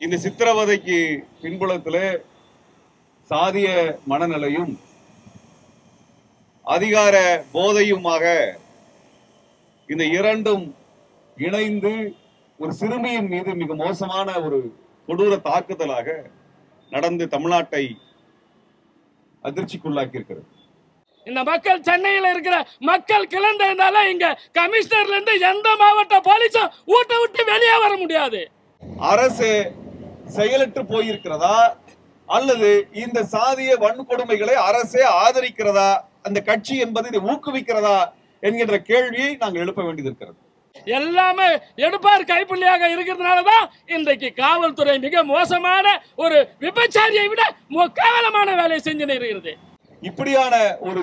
இந்த சித்திரவதைக்கு பின்புலத்திலே சாதிய மனநிலையும் அதிகார போதையுமாக இந்த இரண்டும் இணைந்து ஒரு சிறுமியின் மீது மிக மோசமான ஒரு கொடூர தாக்குதலாக நடந்து தமிழ்நாட்டை அதிர்ச்சிக்குள்ளாக்கி இருக்கிறது. இந்த மக்கள் சென்னையில் இருக்கிற மக்கள் கிளந்ததால இங்க கமிஷனர்ல இருந்து எந்த மாவட்ட போலீஸும் ஊட்ட விட்டு வெளியே வர முடியாது. அரசு செயலற்று போயிருக்கிறதா அல்லது இந்த சாதிய வன்கொடுமைகளை அரசே ஆதரிக்கிறதா, அந்த கட்சி என்பது இதை ஊக்குவிக்கிறதா என்கின்ற கேள்வியை நாங்கள் எழுப்ப வேண்டியது இருக்கிறது. எல்லாமே எடுப்பார் கைப்புள்ளியாக இருக்கிறதுனாலதான் இன்றைக்கு காவல்துறை மிக மோசமான ஒரு விபச்சாரியை விட கேவலமான வேலையை செஞ்சு இருக்கிறது. இப்படியான ஒரு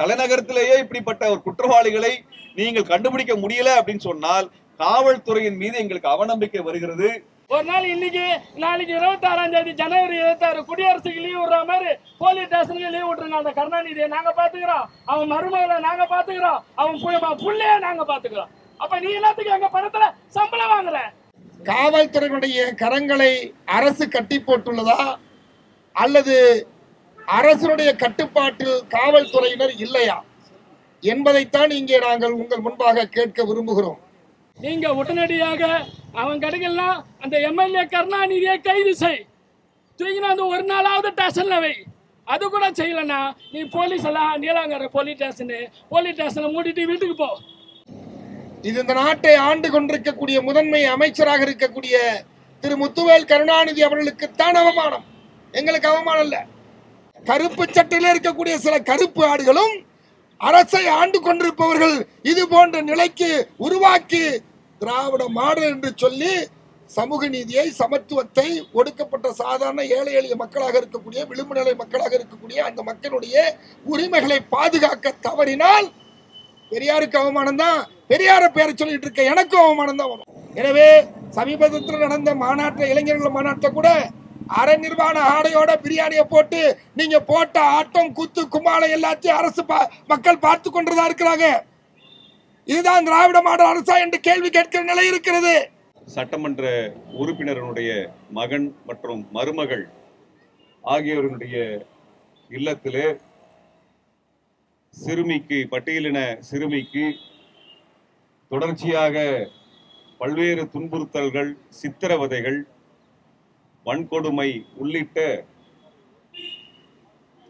தலைநகரத்திலேயே இப்படிப்பட்ட ஒரு குற்றவாளிகளை நீங்கள் கண்டுபிடிக்க முடியல அப்படின்னு சொன்னால் காவல்துறையின் மீது எங்களுக்கு அவநம்பிக்கை வருகிறது. ஒரு நாள் இன்னைக்கு நாளைக்கு 26ஆம் தேதி ஜனவரி 26 குடியரசுக்கு லீவ் விடுற மாதிரி போலீஸ் ஸ்டேஷனுக்கு லீவ் விட்டுருங்க. அந்த கருணாநிதியை நாங்க பாத்துக்கிறோம், அவன் மருமகளை நாங்க பாத்துக்கிறோம், அவன் புள்ளைய நாங்க பாத்துக்கிறோம். அப்ப நீ எல்லாத்துக்கும் எங்க பணத்துல சம்பளம் வாங்குற? காவல்துறையினுடைய கரங்களை அரசு கட்டி போட்டுள்ளதா அல்லது அரசுடைய கட்டுப்பாட்டில் காவல்துறையினர் இல்லையா என்பதைத்தான் இங்கே நாங்கள் உங்கள் முன்பாக கேட்க விரும்புகிறோம். நீங்க உடனடியாக அவன் கிடைக்கலாம் அந்த எம்எல்ஏ கருணாநிதியை கைது செய், தூக்கினா ஒரு நாளாவது ஸ்டேஷன்ல வை. அது கூட செய்யலன்னா நீ போலீஸ் எல்லாம் நீலாங்கரை போலீஸ் ஸ்டேஷனை மூடிட்டு வீட்டுக்கு போ. இது இந்த நாட்டை ஆண்டு கொண்டிருக்கக்கூடிய முதன்மை அமைச்சராக இருக்கக்கூடிய திரு முத்துவேல் கருணாநிதி அவர்களுக்கு தான் அவமானம், எங்களுக்கு அவமானம் இல்ல. கருப்பு சட்டையில் இருக்கக்கூடிய சில கருப்பு ஆடுகளும் அரசை ஆண்டு கொண்டிருப்பவர்கள் இது போன்ற நிலைக்கு உருவாக்கி திராவிட மாடல் என்று சொல்லி சமூக நீதியை, சமத்துவத்தை, ஒடுக்கப்பட்ட சாதாரண ஏழை எளிய மக்களாக இருக்கக்கூடிய விளிம்பு நிலை மக்களாக இருக்கக்கூடிய அந்த மக்களுடைய உரிமைகளை பாதுகாக்க தவறினால் பெரியாருக்கு அவமானம் தான். பெரியார பேரை சொல்லிட்டு இருக்க எனக்கும் அவமானம் தான் வரும். எனவே சமீபத்தில் நடந்த மாநாட்டில் இளைஞர்கள் மாநாட்டை கூட அரை நிர்வாண ஆடையோட பிரியாணியை போட்டு நீங்க போட்ட ஆட்டம் கூத்து கும்மாளை எல்லாத்தையும் அரசு மக்கள் பார்த்து கொண்டுதான் இருக்கிறாங்க. இதுதான் திராவிட மாடல் அரசா என்று கேள்வி கேட்கிற நிலை இருக்கிறது. சட்டமன்ற உறுப்பினருடைய மகன் மற்றும் மருமகள் ஆகியோருடைய இல்லத்திலே பட்டியலின சிறுமிக்கு தொடர்ச்சியாக பல்வேறு துன்புறுத்தல்கள், சித்திரவதைகள், வன்கொடுமை உள்ளிட்ட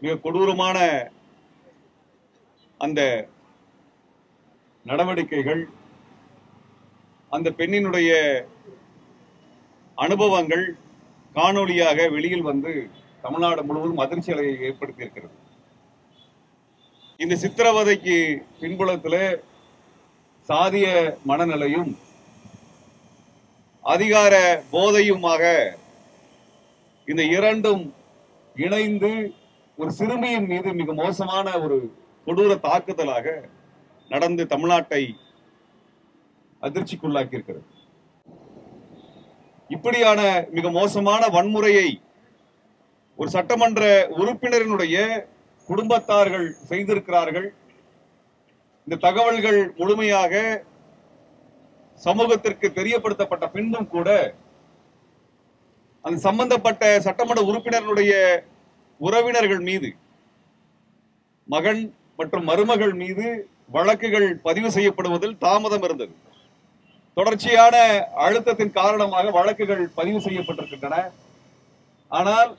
மிக கொடூரமான அந்த நடவடிக்கைகள், அந்த பெண்ணினுடைய அனுபவங்கள் காணொலியாக வெளியில் வந்து தமிழ்நாடு முழுவதும் அதிர்ச்சி அலையை ஏற்படுத்தி இருக்கிறது. இந்த சித்திரவதைக்கு பின்புலத்திலே சாதிய மனநிலையும் அதிகார போதையுமாக இந்த இரண்டும் இணைந்து ஒரு சிறுமியின் மீது மிக மோசமான ஒரு கொடூர தாக்குதலாக நடந்து தமிழ்நாட்டை அதிர்ச்சிக்குள்ளாக்கி இருக்கிறது. இப்படியான மிக மோசமான வன்முறையை ஒரு சட்டமன்ற உறுப்பினரினுடைய குடும்பத்தார்கள் செய்திருக்கிறார்கள். இந்த தகவல்கள் முழுமையாக சமூகத்திற்கு தெரியப்படுத்தப்பட்ட பின்னும் கூட அந்த சம்பந்தப்பட்ட சட்டமன்ற உறுப்பினர்களுடைய உறவினர்கள் மீது, மகன் மற்றும் மருமகள் மீது வழக்குகள் பதிவு செய்யப்படுவதில் தாமதம் இருந்தது. தொடர்ச்சியான அழுத்தத்தின் காரணமாக வழக்குகள் பதிவு செய்யப்பட்டிருக்கின்றன. ஆனால்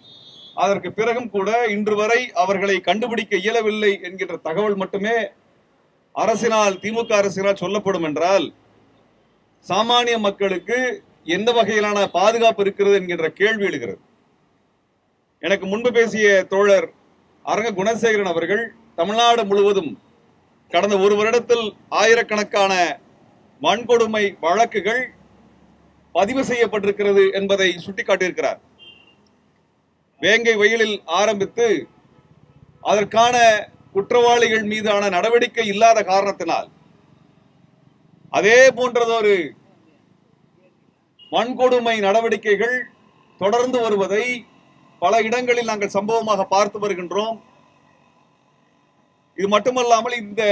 அதற்கு பிறகும் கூட இன்று வரை அவர்களை கண்டுபிடிக்க இயலவில்லை என்கின்ற தகவல் மட்டுமே அரசினால், திமுக அரசினால் சொல்லப்படும் என்றால் சாமானிய மக்களுக்கு எந்த வகையிலான பாதுகாப்பு இருக்கிறது என்கின்ற கேள்வி எழுகிறது. எனக்கு முன்பு பேசிய தோழர் அரங்க குணசேகரன் அவர்கள் தமிழ்நாடு முழுவதும் கடந்த ஒரு வருடத்தில் ஆயிரக்கணக்கான வன்கொடுமை வழக்குகள் பதிவு செய்யப்பட்டிருக்கிறது என்பதை சுட்டிக்காட்டியிருக்கிறார். வேங்கை வயலில் ஆரம்பித்து அதற்கான குற்றவாளிகள் மீதான நடவடிக்கை இல்லாத காரணத்தினால் அதே போன்றதொரு வன்கொடுமை நடவடிக்கைகள் தொடர்ந்து வருவதை பல இடங்களில் நாங்கள் சம்பவமாக பார்த்து வருகின்றோம். இது மட்டுமல்லாமல் இந்த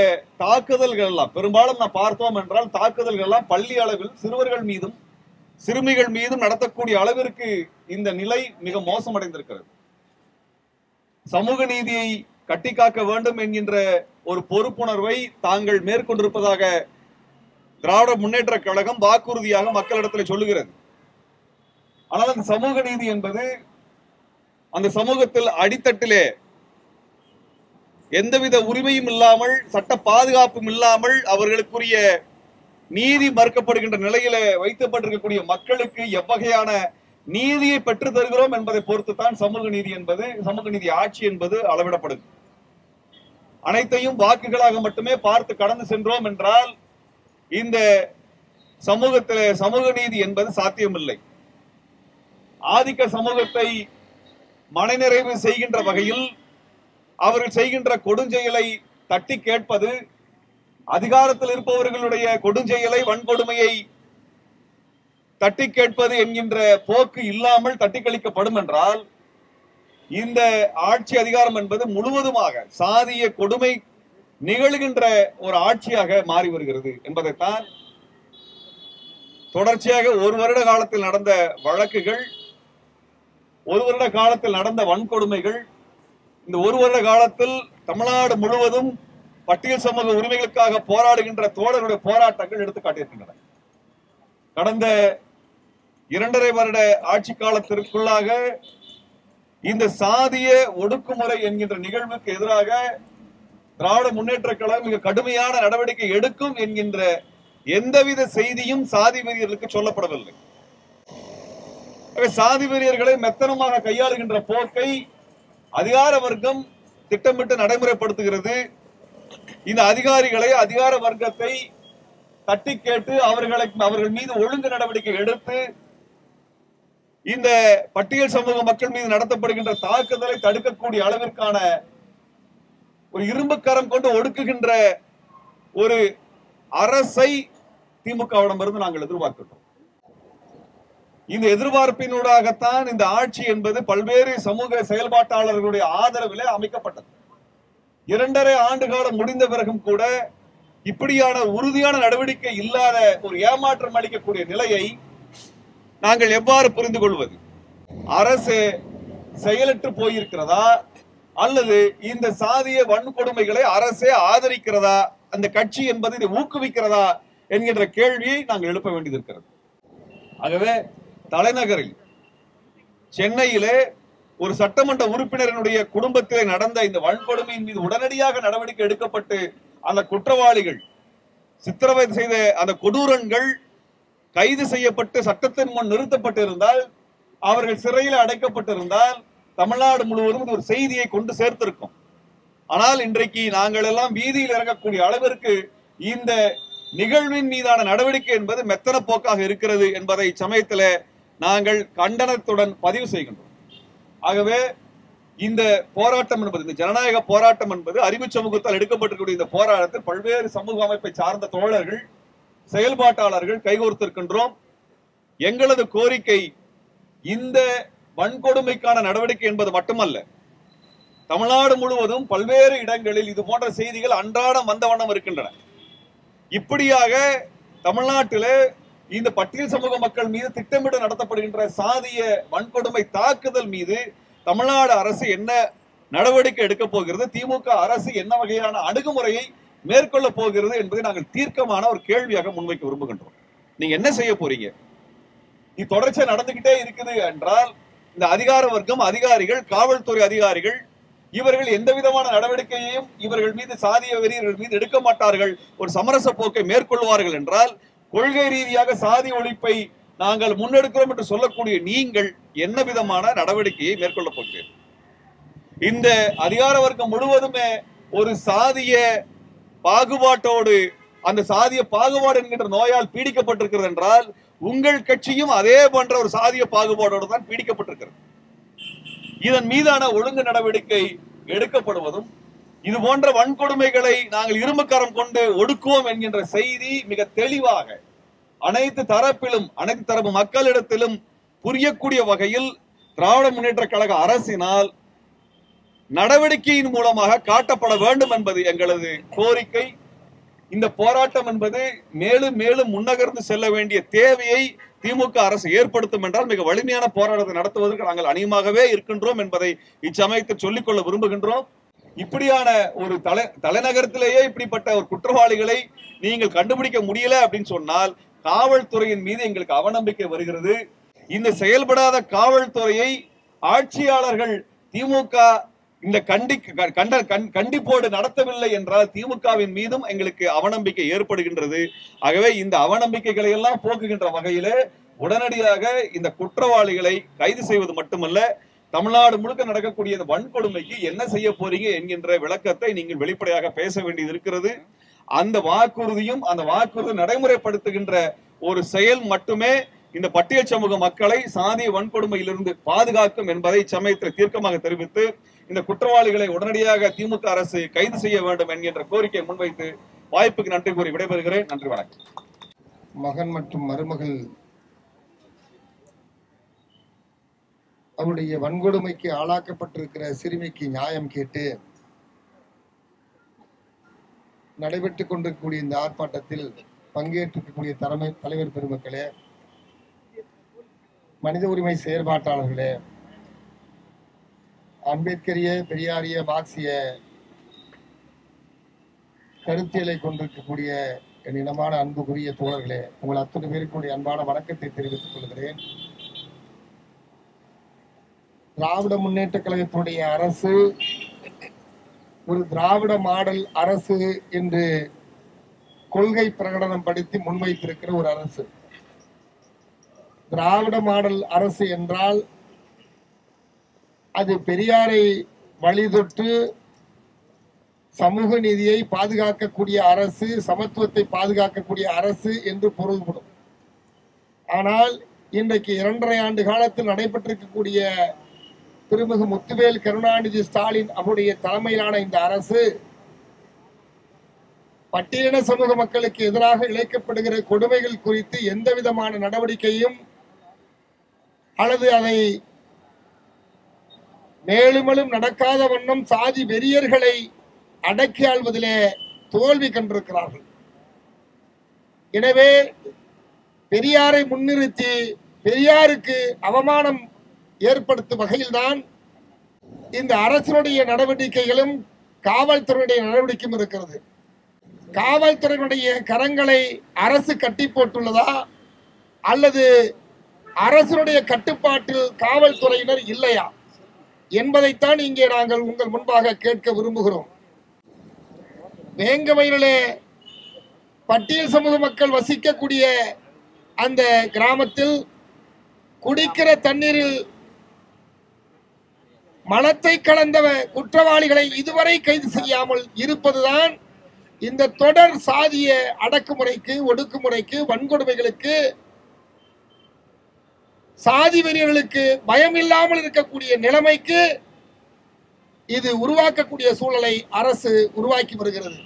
தாக்குதல்கள் எல்லாம் பெரும்பாலும் நான் பார்த்தோம் என்றால் தாக்குதல்கள் எல்லாம் பள்ளி அளவில் சிறுவர்கள் மீதும் சிறுமிகள் மீதும் நடத்தக்கூடிய அளவிற்கு இந்த நிலை மிக மோசமடைந்திருக்கிறது. சமூக நீதியை கட்டிக்காக்க வேண்டும் என்கின்ற ஒரு பொறுப்புணர்வை தாங்கள் மேற்கொண்டிருப்பதாக திராவிட முன்னேற்ற கழகம் வாக்குறுதியாக மக்களிடத்தில் சொல்லுகிறது. ஆனால் அந்த சமூக நீதி என்பது அந்த சமூகத்தில் அடித்தட்டிலே எந்தவித உரிமையும் இல்லாமல், சட்ட பாதுகாப்பும் இல்லாமல், அவர்களுக்குரிய நீதி மறுக்கப்படுகின்ற நிலையில வைக்கப்பட்டிருக்கக்கூடிய மக்களுக்கு எவ்வகையான நீதியை பெற்று தருகிறோம் என்பதை பொறுத்துத்தான் சமூக நீதி என்பது, சமூக நீதி ஆட்சி என்பது அளவிடப்படுது. அனைத்தையும் வாக்குகளாக மட்டுமே பார்த்து கடந்து சென்றோம் என்றால் இந்த சமூகத்திலே சமூக நீதி என்பது சாத்தியமில்லை. ஆதிக்க சமூகத்தை மனநிறைவு செய்கின்ற வகையில் அவர்கள் செய்கின்ற கொடுஞ்செயலை தட்டி கேட்பது, அதிகாரத்தில் இருப்பவர்களுடைய கொடுஞ்செயலை, வன்கொடுமையை தட்டி கேட்பது என்கின்ற போக்கு இல்லாமல் தட்டி கழிக்கப்படும் என்றால் இந்த ஆட்சி அதிகாரம் என்பது முழுவதுமாக சாதிய கொடுமை நிகழ்கின்ற ஒரு ஆட்சியாக மாறி வருகிறது என்பதைத்தான் தொடர்ச்சியாக ஒரு வருட காலத்தில் நடந்த வழக்குகள், ஒரு வருட காலத்தில் நடந்த வன்கொடுமைகள், இந்த ஒரு வருட காலத்தில் தமிழ்நாடு முழுவதும் பட்டியல் சமூக உரிமைகளுக்காக போராடுகின்ற தோழர்களுடைய போராட்டங்கள் எடுத்து காட்டியிருக்கின்றன. கடந்த 2.5 வருட ஆட்சி காலத்திற்குள்ளாக இந்த சாதிய ஒடுக்குமுறை என்கின்ற நிகழ்வுக்கு எதிராக திராவிட முன்னேற்ற கழகம் மிக கடுமையான நடவடிக்கை எடுக்கும் என்கின்ற எந்தவித செய்தியும் சாதி வெறியர்களுக்கு சொல்லப்படவில்லை. சாதி வெறியர்களை மெத்தனமாக கையாளுகின்ற போக்கை அதிகார வர்க்கம் திட்டமிட்டு நடைமுறைப்படுத்துகிறது. இந்த அதிகாரிகளை, அதிகார வர்க்கத்தை தட்டி கேட்டு அவர்கள் மீது ஒழுங்கு நடவடிக்கை எடுத்து இந்த பட்டியல் சமூக மக்கள் மீது நடத்தப்படுகின்ற தாக்குதலை தடுக்கக்கூடிய அளவிற்கான ஒரு இரும்பு கரம் கொண்டு ஒடுக்குகின்ற ஒரு அரசை திமுகவிடமிருந்து நாங்கள் எதிர்பார்க்கிறோம். இந்த எதிர்பார்ப்பினூடாகத்தான் இந்த ஆட்சி என்பது பல்வேறு சமூக செயல்பாட்டாளர்களுடைய ஆதரவிலே அமைக்கப்பட்டது. 2.5 ஆண்டு காலம் முடிந்த பிறகும் கூட இப்படியான உறுதியான நடவடிக்கை இல்லாத ஒரு ஏமாற்றம் அளிக்கக்கூடிய நிலையை நாங்கள் எவ்வாறு புரிந்து கொள்வது? அரசு செயலற்று போயிருக்கிறதா, அல்லது இந்த சாதிய வன்கொடுமைகளை அரசே ஆதரிக்கிறதா, அந்த கட்சி என்பது இதை ஊக்குவிக்கிறதா என்கின்ற கேள்வியை நாங்கள் எழுப்ப வேண்டியது இருக்கிறது. ஆகவே தலைநகரில் சென்னையிலே ஒரு சட்டமன்ற உறுப்பினரினுடைய குடும்பத்திலே நடந்த இந்த வன்கொடுமையின் மீது உடனடியாக நடவடிக்கை எடுக்கப்பட்டு அந்த குற்றவாளிகள், சித்திரவதை செய்த அந்த கொடூரன்கள் கைது செய்யப்பட்டு சட்டத்தின் முன் நிறுத்தப்பட்டிருந்தால், அவர்கள் சிறையில் அடைக்கப்பட்டிருந்தால் தமிழ்நாடு முழுவதும் ஒரு செய்தியை கொண்டு சேர்த்திருக்கும். ஆனால் இன்றைக்கு நாங்கள் எல்லாம் வீதியில் இறங்கக்கூடிய அளவிற்கு இந்த நிகழ்வின் மீதான நடவடிக்கை என்பது மெத்தன போக்காக இருக்கிறது என்பதை சமயத்தில் நாங்கள் கண்டனத்துடன் பதிவு செய்கின்றோம். ஆகவே இந்த போராட்டம் என்பது, இந்த ஜனநாயக போராட்டம் என்பது அறிவு சமூகத்தால் எடுக்கப்பட்டிருக்கக்கூடிய இந்த போராட்டத்தில் பல்வேறு சமூக அமைப்பை சார்ந்த தோழர்கள், செயல்பாட்டாளர்கள் கைகோர்த்திருக்கின்றோம். எங்களது கோரிக்கை இந்த வன்கொடுமைக்கான நடவடிக்கை என்பது மட்டுமல்ல, தமிழ்நாடு முழுவதும் பல்வேறு இடங்களில் இது போன்ற செய்திகள் அன்றாடம் வந்த வண்ணம் இருக்கின்றன. இப்படியாக தமிழ்நாட்டிலே இந்த பட்டியல் சமூக மக்கள் மீது திட்டமிட்டு நடத்தப்படுகின்ற சாதிய வன்கொடுமை தாக்குதல் மீது தமிழ்நாடு அரசு என்ன நடவடிக்கை எடுக்க போகிறது, திமுக அரசு என்ன வகையான அணுகுமுறையை மேற்கொள்ள போகிறது என்பதை நாங்கள் தீர்க்கமான ஒரு கேள்வியாக முன்வைக்க விரும்புகின்றோம். நீங்க என்ன செய்ய போறீங்க? இது தொடர்ச்சியா நடந்துகிட்டே இருக்குது என்றால் இந்த அதிகார வர்க்கம், அதிகாரிகள், காவல்துறை அதிகாரிகள், இவர்கள் எந்த விதமான நடவடிக்கையையும் இவர்கள் மீது, சாதிய வெறியர்கள் மீது எடுக்க மாட்டார்கள், ஒரு சமரச போக்கை மேற்கொள்வார்கள் என்றால், கொள்கை ரீதியாக சாதி ஒழிப்பை நாங்கள் முன்னெடுக்கிறோம் என்று சொல்லக்கூடிய நீங்கள் என்ன விதமான நடவடிக்கையை மேற்கொள்ள போகிறீர்கள்? இந்த அதிகார வர்க்கம் முழுவதுமே ஒரு சாதிய பாகுபாட்டோடு, அந்த சாதிய பாகுபாடு என்கின்ற நோயால் பீடிக்கப்பட்டிருக்கிறது என்றால், உங்கள் கட்சியும் அதே போன்ற ஒரு சாதிய பாகுபாடோடு தான் பீடிக்கப்பட்டிருக்கிறது. இதன் மீதான ஒழுங்கு நடவடிக்கை எடுக்கப்படுவதும், இது போன்ற வன்கொடுமைகளை நாங்கள் இரும்புக்கரம் கொண்டு ஒடுக்குவோம் என்கின்ற செய்தி மிக தெளிவாக அனைத்து தரப்பிலும், அனைத்து தரப்பு மக்களிடத்திலும் புரியக்கூடிய வகையில் திராவிட முன்னேற்ற கழக அரசினால் நடவடிக்கையின் மூலமாக காட்டப்பட வேண்டும் என்பது எங்களது கோரிக்கை. இந்த போராட்டம் என்பது மேலும் மேலும் முன்னகர்ந்து செல்ல வேண்டிய தேவையை திமுக அரசு ஏற்படுத்தும் என்றால் மிக வலிமையான போராட்டத்தை நடத்துவதற்கு நாங்கள் அணியமாகவே இருக்கின்றோம் என்பதை இச்சமயத்தில் சொல்லிக்கொள்ள விரும்புகின்றோம். இப்படியான ஒரு தலைநகரத்திலேயே இப்படிப்பட்ட ஒரு குற்றவாளிகளை நீங்கள் கண்டுபிடிக்க முடியல அப்படின்னு சொன்னால் காவல்துறையின் மீது எங்களுக்கு அவநம்பிக்கை வருகிறது. இந்த செயல்படாத காவல்துறையை ஆட்சியாளர்கள் திமுக இந்த கண்டிப்போடு நடத்தவில்லை என்றால் திமுகவின் மீதும் எங்களுக்கு அவநம்பிக்கை ஏற்படுகின்றது. ஆகவே இந்த அவநம்பிக்கைகளை எல்லாம் போக்குகின்ற வகையிலே உடனடியாக இந்த குற்றவாளிகளை கைது செய்வது மட்டுமல்ல, தமிழ்நாடு முழுக்க நடக்கக்கூடிய இந்த வன்கொடுமைக்கு என்ன செய்ய போறீங்க என்கின்ற விளக்கத்தை நீங்கள் வெளிப்படையாக பேச வேண்டியது இருக்கிறது. அந்த வாக்குறுதியும் அந்த வாக்குறுதி நடைமுறைப்படுத்துகின்ற ஒரு செயல் மட்டுமே இந்த பட்டியல் சமூக மக்களை சாதிய வன்கொடுமையிலிருந்து பாதுகாக்கும் என்பதை சமயத்தில் தீர்க்கமாக தெரிவித்து இந்த குற்றவாளிகளை உடனடியாக திமுக அரசு கைது செய்ய வேண்டும் என்கின்ற கோரிக்கையை முன்வைத்து வாய்ப்புக்கு நன்றி கூறி விடைபெறுகிறேன். நன்றி, வணக்கம். மகன் மற்றும் மருமகள் அவருடைய வன்கொடுமைக்கு ஆளாக்கப்பட்டிருக்கிற சிறுமிக்கு நியாயம் கேட்டு நடைபெற்றுக் கொண்டிருக்கக்கூடிய இந்த ஆர்ப்பாட்டத்தில் பங்கேற்றிருக்கக்கூடிய தலைவர் பெருமக்களே, மனித உரிமை செயற்பாட்டாளர்களே, அம்பேத்கரிய பெரியாரிய மார்க்சிய கருத்தியலை கொண்டிருக்கக்கூடிய என் இனமான அன்புக்குரிய தோழர்களே, உங்கள் அத்தனை பேருக்குடைய அன்பான வணக்கத்தை தெரிவித்துக் கொள்கிறேன். திராவிட முன்னேற்ற கழகத்தினுடைய அரசு ஒரு திராவிட மாடல் அரசு என்று கொள்கை பிரகடனம் படுத்தி முன்வைத்திருக்கிற ஒரு அரசு. திராவிட மாடல் அரசு என்றால் அது பெரியாரை வழிதொட்டு சமூக நீதியை பாதுகாக்கக்கூடிய அரசு, சமத்துவத்தை பாதுகாக்கக்கூடிய அரசு என்று பொருள்படும். ஆனால் இன்றைக்கு 2.5 ஆண்டு காலத்தில் நடைபெற்றிருக்கக்கூடிய திருமிகு முத்துவேல் கருணாநிதி ஸ்டாலின் அவருடைய தலைமையிலான இந்த அரசு பட்டியலின சமூக மக்களுக்கு எதிராக இழைக்கப்படுகிற கொடுமைகள் குறித்து எந்த விதமான நடவடிக்கையும் அல்லது அதை மேலும் மேலும் நடக்காத வண்ணம் சாதி வெறியர்களை அடக்கி ஆள்வதிலே தோல்வி கண்டிருக்கிறார்கள். எனவே பெரியாரை முன்னிறுத்தி பெரியாருக்கு அவமானம் ஏற்படுத்தும் வகையில்தான் இந்த அரசினுடைய நடவடிக்கைகளும் காவல்துறையுடைய நடவடிக்கையும் இருக்கிறது. காவல்துறையினுடைய கரங்களை அரசு கட்டி போட்டுள்ளதா அல்லது அரசினுடைய கட்டுப்பாட்டில் காவல்துறையினர் இல்லையா என்பதைத்தான் இங்கே நாங்கள் உங்கள் முன்பாக கேட்க விரும்புகிறோம். வேங்கவயலிலே பட்டியல் சமூக மக்கள் வசிக்கக்கூடிய அந்த கிராமத்தில் குடிக்கிற தண்ணீரில் மலத்தை கலந்த குற்றவாளிகளை இதுவரை கைது செய்யாமல் இருப்பதுதான் இந்த தொடர் சாதிய அடக்குமுறைக்கு, ஒடுக்குமுறைக்கு, வன்கொடுமைகளுக்கு, சாதி வெறியர்களுக்கு பயம் இல்லாமல் இருக்கக்கூடிய நிலைமைக்கு இது உருவாக்கக்கூடிய சூழலை அரசு உருவாக்கி வருகிறது.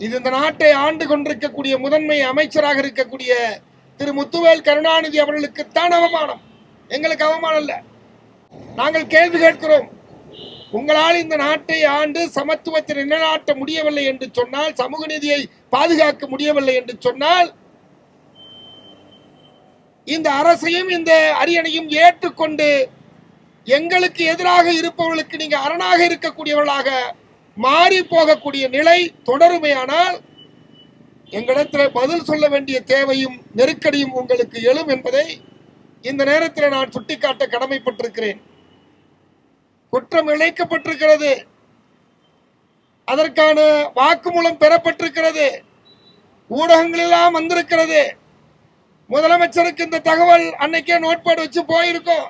இது இந்த நாட்டை ஆண்டு கொண்டிருக்கக்கூடிய முதன்மை அமைச்சராக இருக்கக்கூடிய திரு முத்துவேல் கருணாநிதி அவர்களுக்குத்தான் அவமானம், எங்களுக்கு அவமானம் அல்ல. நாங்கள் கேள்வி கேட்கிறோம். உங்களால் இந்த நாட்டை ஆண்டு சமத்துவத்தை நிலைநாட்ட முடியவில்லை என்று சொன்னால், சமூக நீதியை பாதுகாக்க முடியவில்லை என்று சொன்னால், இந்த அரசையும் இந்த அரியணையும் ஏற்றுக்கொண்டு எங்களுக்கு எதிராக இருப்பவர்களுக்கு நீங்க அரணாக இருக்கக்கூடியவர்களாக மாறி போகக்கூடிய நிலை தொடருமையானால் எங்களிடத்தில் பதில் சொல்ல வேண்டிய தேவையும் நெருக்கடியும் உங்களுக்கு எழும் என்பதை இந்த நேரத்தில் நான் சுட்டிக்காட்ட கடமைப்பட்டிருக்கிறேன். குற்றம் இழைக்கப்பட்டிருக்கிறது, அதற்கான வாக்குமூலம் பெறப்பட்டிருக்கிறது, ஊடகங்களெல்லாம் வந்திருக்கிறது. முதலமைச்சருக்கு இந்த தகவல் அன்னைக்கே நோட்பாடு வச்சு போயிருக்கோம்.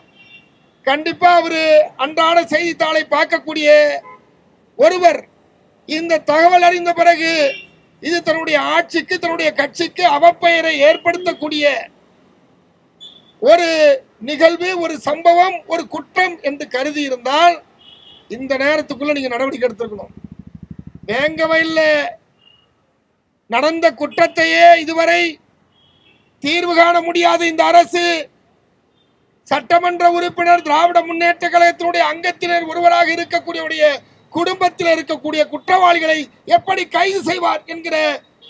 கண்டிப்பா அவரு அன்றாட செய்தித்தாளை பார்க்கக்கூடிய ஒருவர் இந்த தகவல் அறிந்த பிறகு இது தன்னுடைய ஆட்சிக்கு, தன்னுடைய கட்சிக்கு அவப்பெயரை ஏற்படுத்தக்கூடிய ஒரு நிகழ்வு, ஒரு சம்பவம், ஒரு குற்றம் என்று கருதி இருந்தால் இந்த நேரத்துக்குள்ள நீங்க நடவடிக்கை எடுத்துக்கணும். வேங்கவயல்ல நடந்த குற்றத்தையே இதுவரை தீர்வு காண முடியாத இந்த அரசு சட்டமன்ற உறுப்பினர், திராவிட முன்னேற்ற கழகத்தினுடைய அங்கத்தினர் ஒருவராக இருக்கக்கூடிய குடும்பத்தில் இருக்கக்கூடிய குற்றவாளிகளை எப்படி கைது செய்வார் என்கிற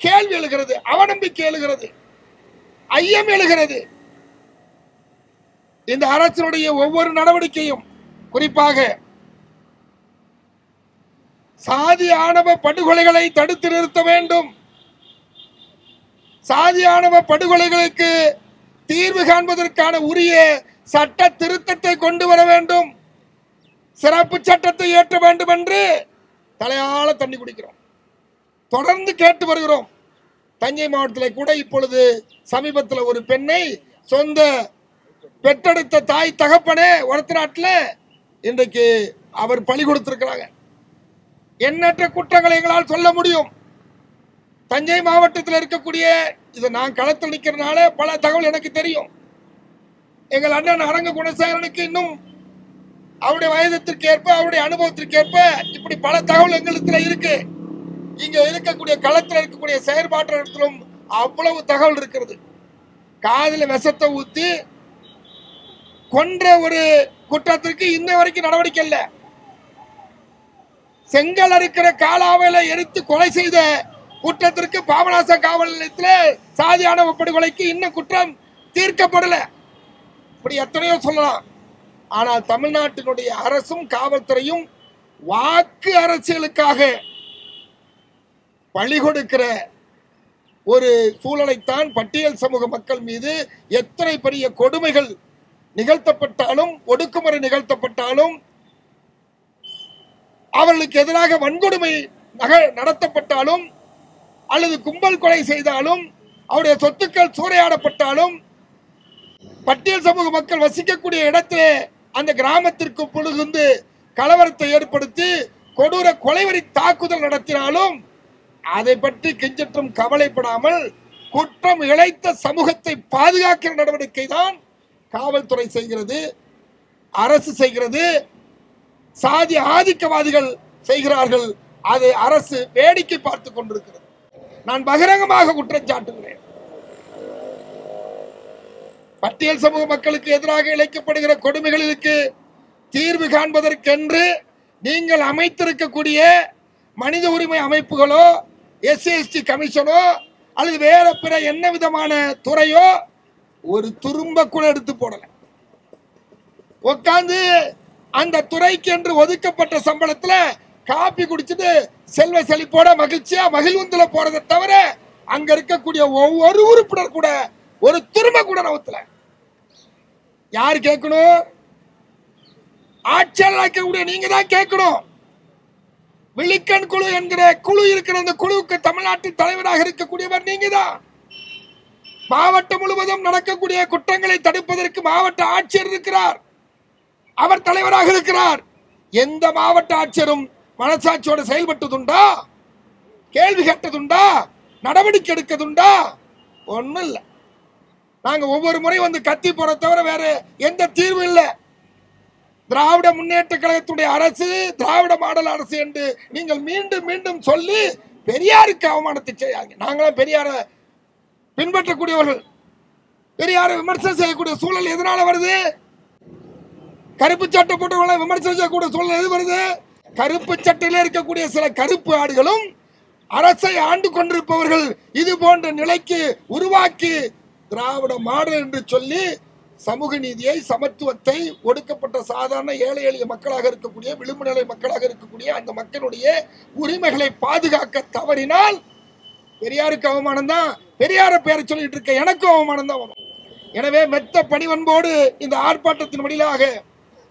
கேள்வி எழுகிறது, அவநம்பிக்கை எழுகிறது. ஐயம் எழுகிறது. இந்த அரசினுடைய ஒவ்வொரு நடவடிக்கையும், குறிப்பாக சாதி ஆணவ படுகொலைகளை தடுத்து நிறுத்த வேண்டும், சாதி ஆணவ படுகொலைகளுக்கு தீர்வு காண்பதற்கான உரிய சட்ட திருத்தத்தை கொண்டு வர வேண்டும், சிறப்பு சட்டத்தை ஏற்ற வேண்டும் என்று தலையால தண்ணி குடிக்கிறோம், தொடர்ந்து கேட்டு வருகிறோம். தஞ்சை மாவட்டத்தில் கூட இப்பொழுது சமீபத்தில் ஒரு பெண்ணை சொந்த பெற்றெடுத்த தாய் தகப்பனே ஒருத்த நாட்டில் இன்றைக்கு அவர் பலி கொடுத்திருக்கிறாங்க. எண்ணற்ற குற்றங்களை எங்களால் சொல்ல முடியும். தஞ்சை மாவட்டத்தில் இருக்கக்கூடிய, இதை நான் களத்தில் நிற்கிறதுனால பல தகவல் எனக்கு தெரியும். எங்கள் அண்ணன் அரங்க குணசேகரனுக்கு இன்னும் அவருடைய வயதத்திற்கு ஏற்ப, அவருடைய அனுபவத்திற்கு ஏற்ப இப்படி பல தகவல் எங்களிடத்தில் இருக்கு. இங்க இருக்கக்கூடிய களத்தில் இருக்கக்கூடிய செயற்பாட்டிலும் அவ்வளவு தகவல் இருக்கிறது. காதில் விஷத்தை ஊத்தி கொன்ற ஒரு குற்றத்திற்கு இன்ன வரைக்கும் நடவடிக்கை இல்லை. செங்கல் அறுக்கிற காலாவையில எரித்து கொலை செய்த குற்றத்திற்கு பாபநாசம் காவல் நிலையத்தில் சாதி ஆணவ படுகொலைக்கு இன்னும் குற்றம் தீர்க்கப்படல. இப்படி எத்தனையோ சொல்லலாம். ஆனால் தமிழ்நாட்டினுடைய அரசும் காவல்துறையும் வாக்கு அரசியலுக்காக பழி கொடுக்கிற ஒரு சூழலைத்தான் பட்டியல் சமூக மக்கள் மீது எத்தனை பெரிய கொடுமைகள் நிகழ்த்தப்பட்டாலும், ஒடுக்குமுறை நிகழ்த்தப்பட்டாலும், அவர்களுக்கு எதிராக வன்கொடுமை நடத்தப்பட்டாலும், அல்லது கும்பல் கொலை செய்தாலும், அவருடைய சொத்துக்கள் சூறையாடப்பட்டாலும், பட்டியல் சமூக மக்கள் வசிக்கக்கூடிய இடத்திலே அந்த கிராமத்திற்கு புழுகுந்து கலவரத்தை ஏற்படுத்தி கொடூர கொலைவரி தாக்குதல் நடத்தினாலும் அதை பற்றி கிஞ்சற்றும் கவலைப்படாமல் குற்றம் இழைத்த சமூகத்தை பாதுகாக்கிற நடவடிக்கை தான் காவல்துறை செய்கிறது, அரசு செய்கிறது, சாதி ஆதிக்கவாதிகள் செய்கிறார்கள். அதை அரசு வேடிக்கை பார்த்து கொண்டிருக்கிறது. நான் பகிரங்கமாக குற்றம் சாட்டுகிறேன். பட்டியல் சமூக மக்களுக்கு எதிராக இழைக்கப்படுகிற கொடுமைகளுக்கு தீர்வு காண்பதற்கென்று நீங்கள் அமைத்திருக்கக்கூடிய மனித உரிமை அமைப்புகளோ, SC/ST கமிஷனோ, அல்லது வேற பிற என்ன விதமான துறையோ ஒரு துரும்ப கூட எடுத்து போடல. உட்கார்ந்து அந்த துறைக்கு என்று ஒதுக்கப்பட்ட சம்பளத்துல காப்பி குடிச்சிட்டு செல்வ செழிப்போட மகிழ்ச்சியா மகிழ்வுந்துல போறதை தவிர அங்க இருக்கக்கூடிய ஒவ்வொரு உறுப்பினர் கூட ஒரு துரும்ப கூட நவுத்தல. யார் கேட்கணும்? ஆட்சியாளர் நீங்க தான் கேட்கணும். விழிக்கண் குழு என்கிற குழு இருக்கிற அந்த குழுவுக்கு தமிழ்நாட்டில் தலைவராக இருக்கக்கூடியவர் நீங்க தான். மாவட்டம் முழுவதும் நடக்கக்கூடிய குற்றங்களை தடுப்பதற்கு மாவட்ட ஆட்சியர் இருக்கிறார், அவர் தலைவராக இருக்கிறார். எந்த மாவட்ட ஆட்சியரும் மனசாட்சியோட செயல்பட்டதுண்டா? கேள்வி கேட்டதுண்டா? நடவடிக்கை எடுக்கதுண்டா? ஒன்னும் இல்லை. நாங்க ஒவ்வொரு முறை வந்து கத்தி போற தவிர வேற எந்த தீர்வு இல்லை. திராவிட முன்னேற்ற கழகத்துடைய அரசு திராவிட மாடல் அரசு என்று நீங்கள் மீண்டும் மீண்டும் சொல்லி பெரியாருக்கு அவமானத்தை செய்யாங்க. நாங்களும் பெரியார பின்பற்றக்கூடியவர்கள். பெரியார விமர்சனம் செய்யக்கூடிய சூழல் எதனால வருது? கருப்பு சட்டை போட்டவர்களை விமர்சனம் செய்யக்கூடிய சூழல் எது வருது? கருப்பு சட்டையில இருக்கக்கூடிய சில கருப்பு ஆடுகளும் அரசை ஆண்டு கொண்டிருப்பவர்கள் இது போன்ற நிலைக்கு உருவாக்கி திராவிட மாடல் என்று சொல்லி சமூக நீதியை, சமத்துவத்தை, ஒடுக்கப்பட்ட சாதாரண ஏழை எளிய மக்களாக இருக்கக்கூடிய, விளிம்பு நிலை மக்களாக இருக்கக்கூடிய அந்த மக்களுடைய உரிமைகளை பாதுகாக்க தவறினால் பெரியாருக்கு அவமானம் தான். பெரியார பேரை சொல்லிட்டு இருக்க எனக்கும் அவமானம் தான் வரும். எனவே மெத்த பணிவன்போடு இந்த ஆர்ப்பாட்டத்தின் வழியாக